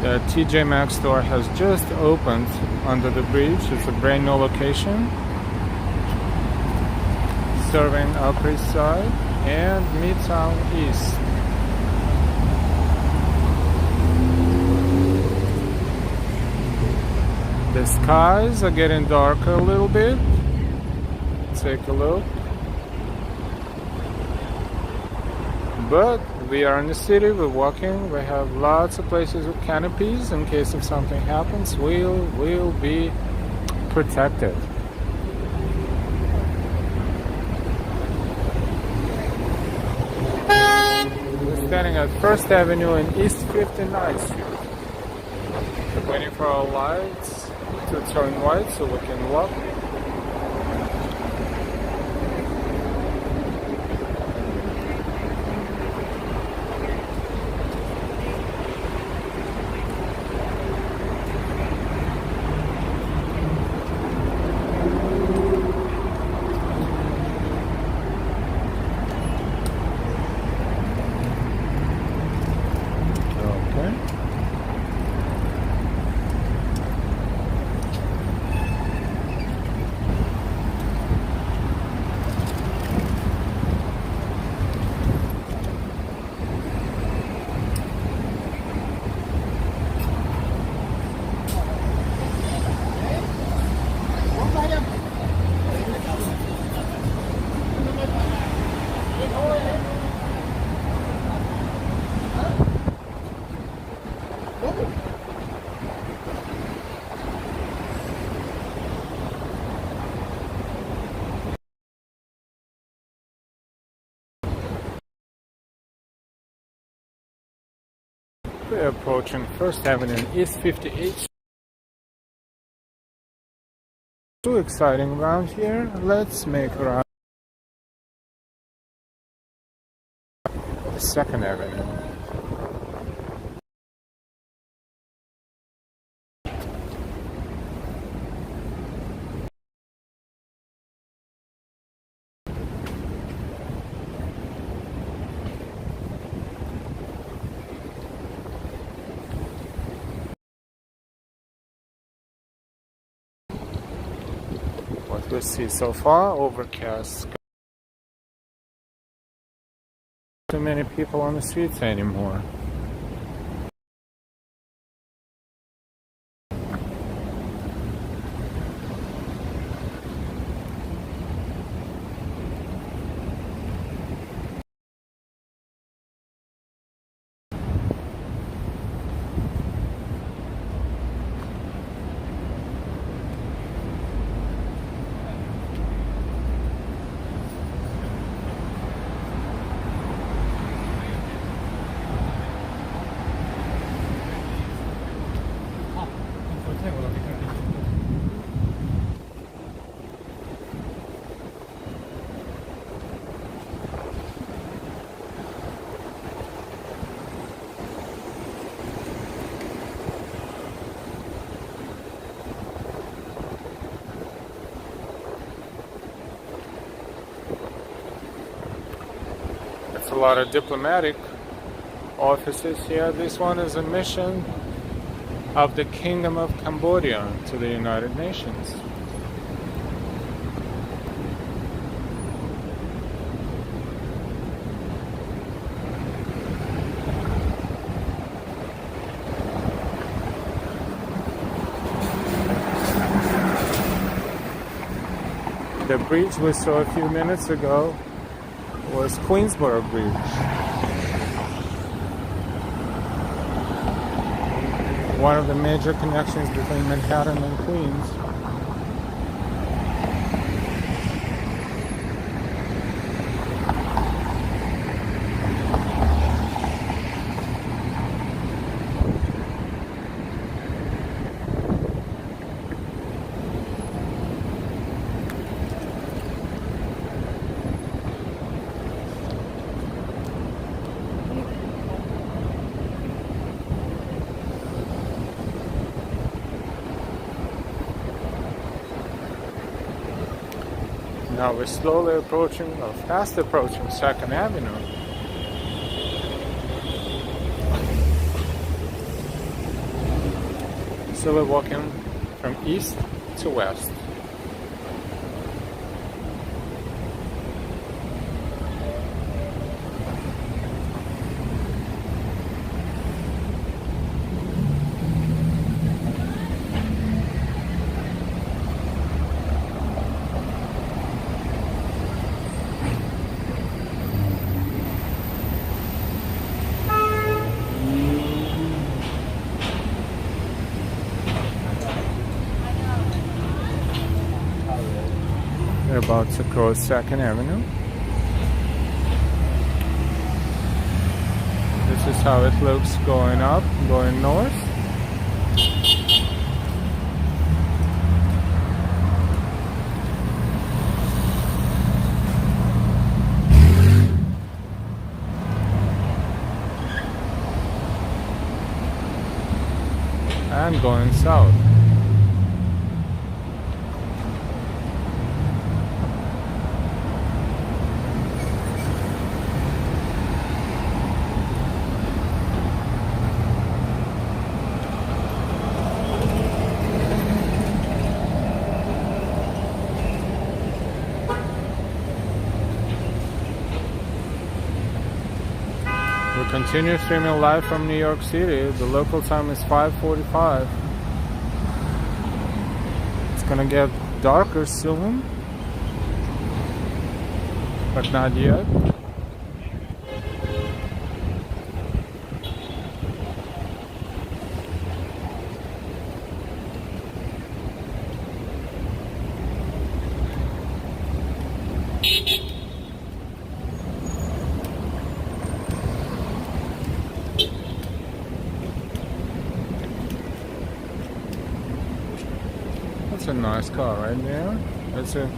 The TJ Maxx store has just opened under the bridge. It's a brand new location, serving Upper East Side and Midtown East. The skies are getting darker a little bit. Take a look. But we are in the city, we're walking, we have lots of places with canopies. In case if something happens, we'll be protected. We're standing at 1st Avenue and East 59th Street. Waiting for our lights to turn white so we can walk. We're approaching First Avenue and East 58th. Too exciting around here. Let's make around the Second Avenue. What we see so far, overcast. Too many people on the streets anymore. A lot of diplomatic offices here. This one is a mission of the Kingdom of Cambodia to the United Nations. The bridge we saw a few minutes ago was Queensborough Bridge. One of the major connections between Manhattan and Queens. Now we're slowly approaching, or fast approaching, Second Avenue. So we're walking from east to west. We're about to cross Second Avenue. This is how it looks going up, going north. And going south. We continue streaming live from New York City. The local time is 5:45. It's gonna get darker soon, but not yet. That's a nice car right there. That's a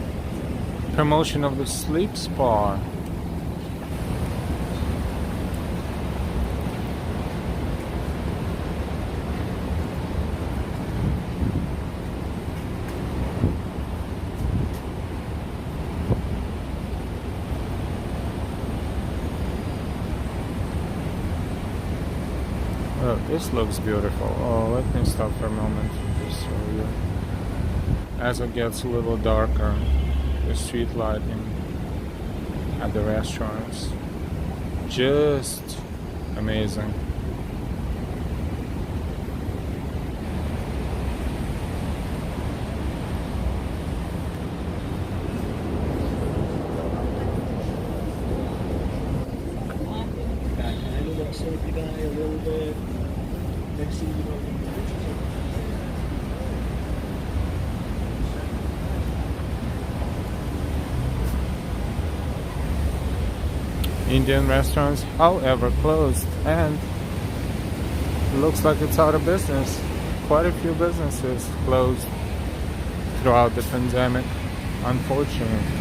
promotion of the sleep spa. Oh, this looks beautiful. Oh, let me stop for a moment and just show you. As it gets a little darker, the street lighting at the restaurants, just amazing. Indian restaurants, however, closed, and looks like it's out of business. Quite a few businesses closed throughout the pandemic, unfortunately.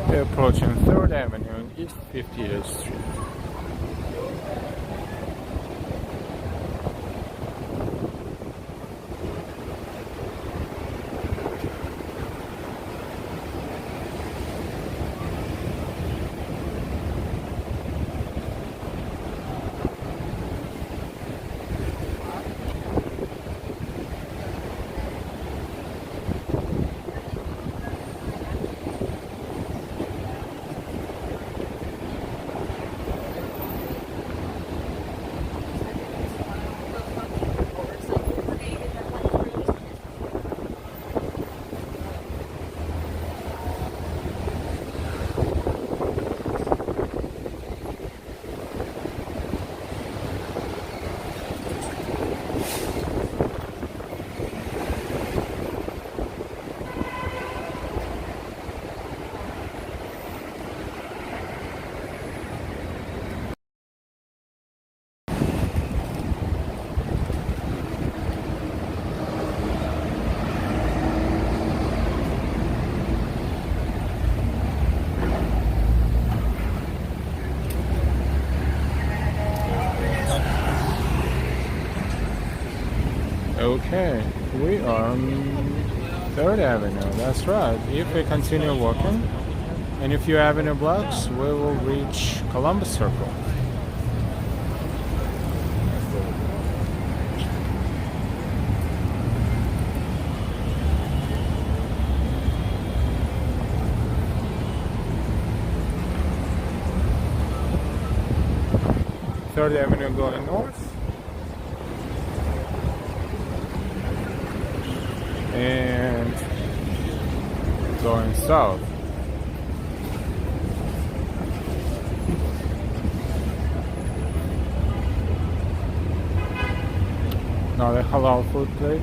We're approaching 3rd Avenue and East 50th Street. Okay, we are on 3rd Avenue, that's right. If we continue walking, in a few avenue blocks, we will reach Columbus Circle. Third Avenue going north. And going south. Another halal food place.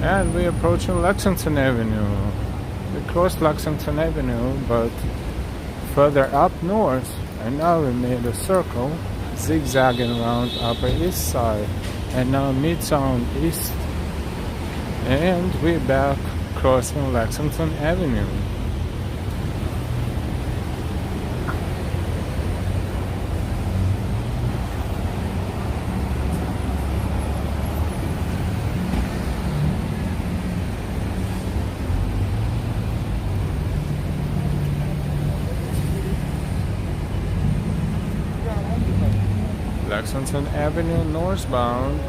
And we're approaching Lexington Avenue. We crossed Lexington Avenue, but further up north, and now we made a circle, zigzagging around Upper East Side, and now Midtown East, and we're back crossing Lexington Avenue. Lexington Avenue northbound.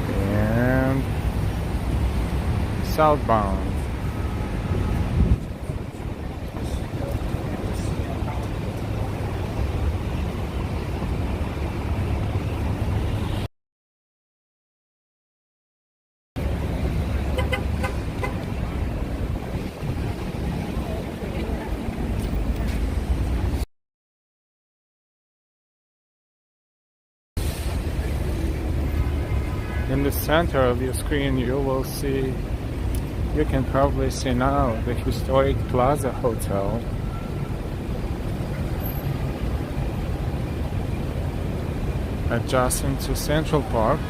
And southbound. In the center of your screen you will see, you can probably see now, the historic Plaza Hotel. Adjacent to Central Park.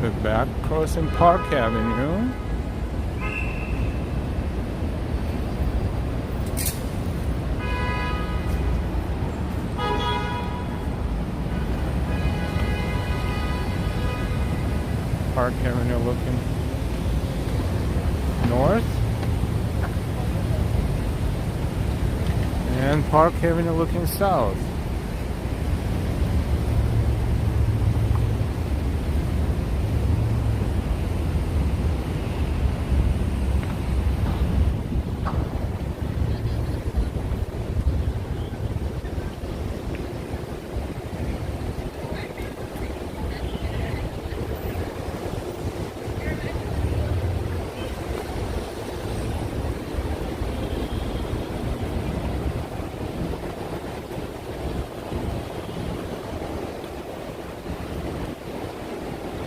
We're back crossing Park Avenue. Park Avenue looking north. And Park Avenue looking south.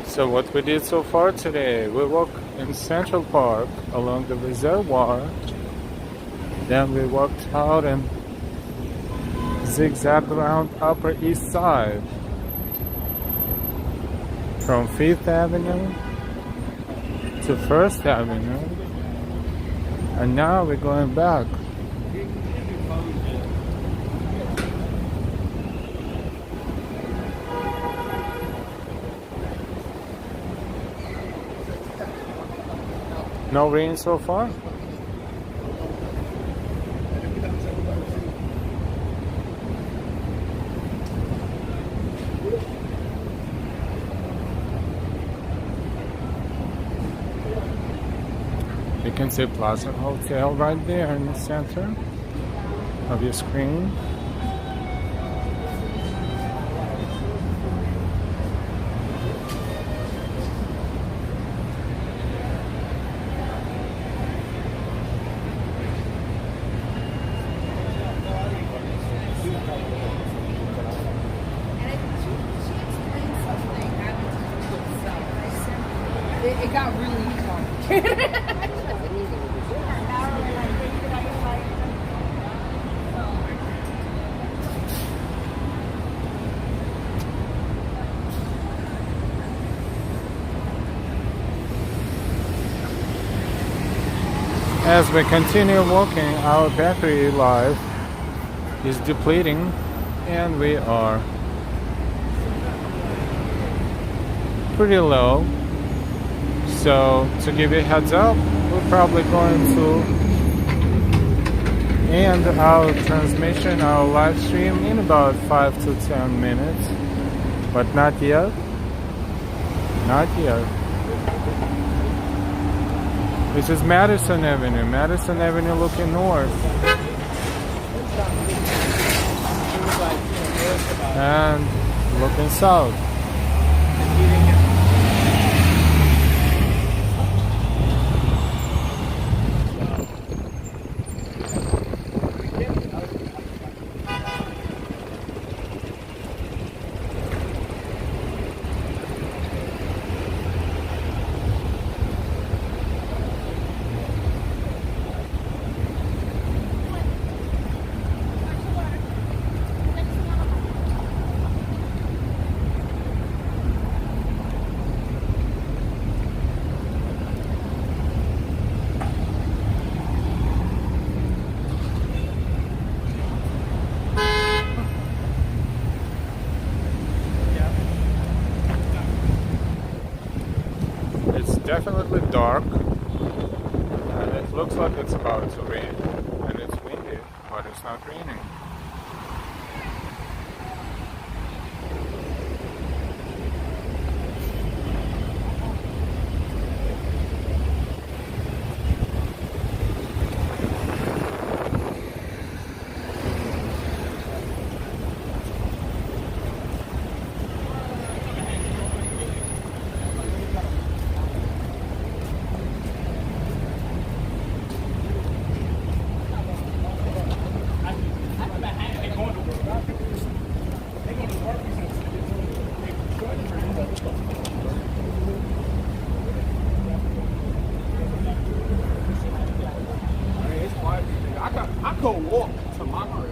So what we did so far today, we walked in Central Park along the Reservoir, then we walked out and zigzagged around Upper East Side from 5th Avenue to 1st Avenue, and now we're going back. No rain so far? You can see Plaza Hotel right there in the center of your screen. It got really complicated. As we continue walking, our battery life is depleting and we are pretty low. So to give you a heads up, we're probably going to end our transmission, our live stream in about 5 to 10 minutes. But not yet. Not yet. This is Madison Avenue. Madison Avenue looking north. And looking south. Definitely dark, and it looks like it's about to rain, and it's windy, but it's not raining.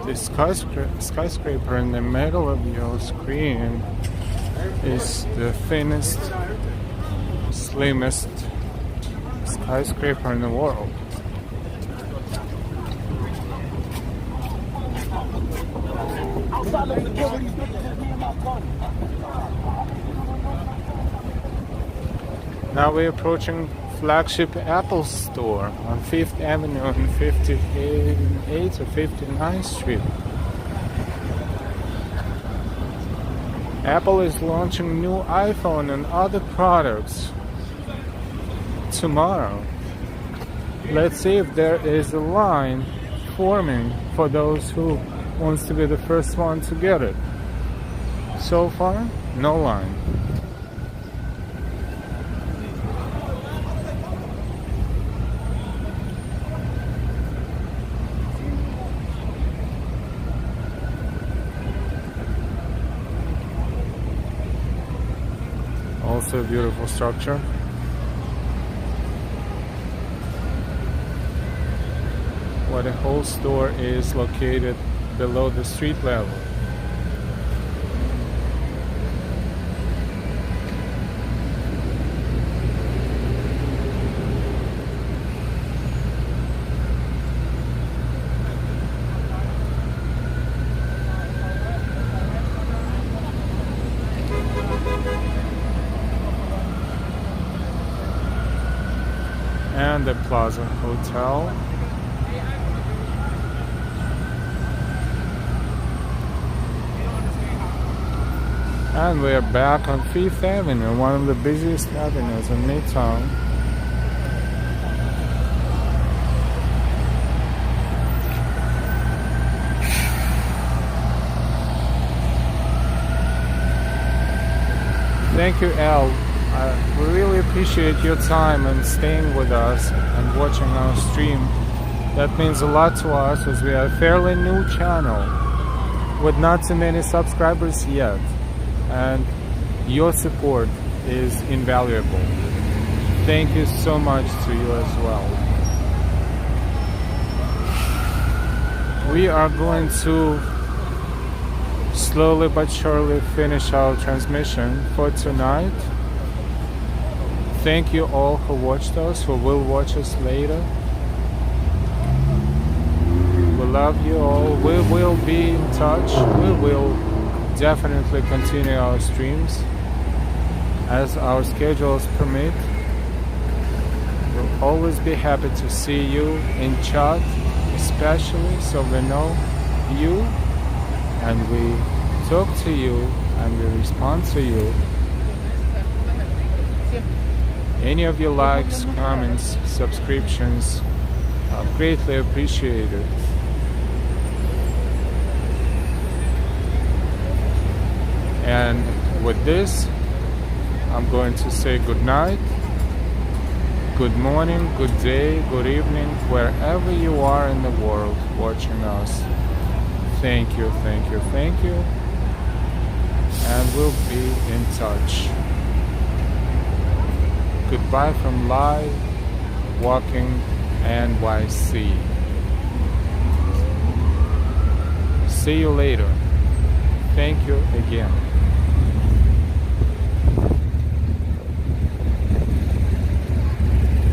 The skyscraper in the middle of your screen is the thinnest, slimmest skyscraper in the world. Now we're approaching flagship Apple store on 5th Avenue and 58th or 59th Street. Apple is launching new iPhone and other products tomorrow. Let's see if there is a line forming for those who wants to be the first one to get it. So far, no line. Also a beautiful structure. Where the whole store is located below the street level. And the Plaza Hotel. And we are back on 5th Avenue, one of the busiest avenues in Midtown. Thank you, Al. We really appreciate your time and staying with us and watching our stream. That means a lot to us as we are a fairly new channel with not too many subscribers yet. And your support is invaluable. Thank you so much to you as well. We are going to slowly but surely finish our transmission for tonight. Thank you all who watched us, who will watch us later. love you all. We will be in touch. We will definitely continue our streams as our schedules permit. We'll always be happy to see you in chat, especially so we know you and we talk to you and we respond to you. Any of your likes, comments, subscriptions are greatly appreciated. And with this, I'm going to say good night, good morning, good day, good evening, wherever you are in the world watching us. Thank you, thank you, thank you. And we'll be in touch. Goodbye from live Walking NYC. See you later. Thank you again.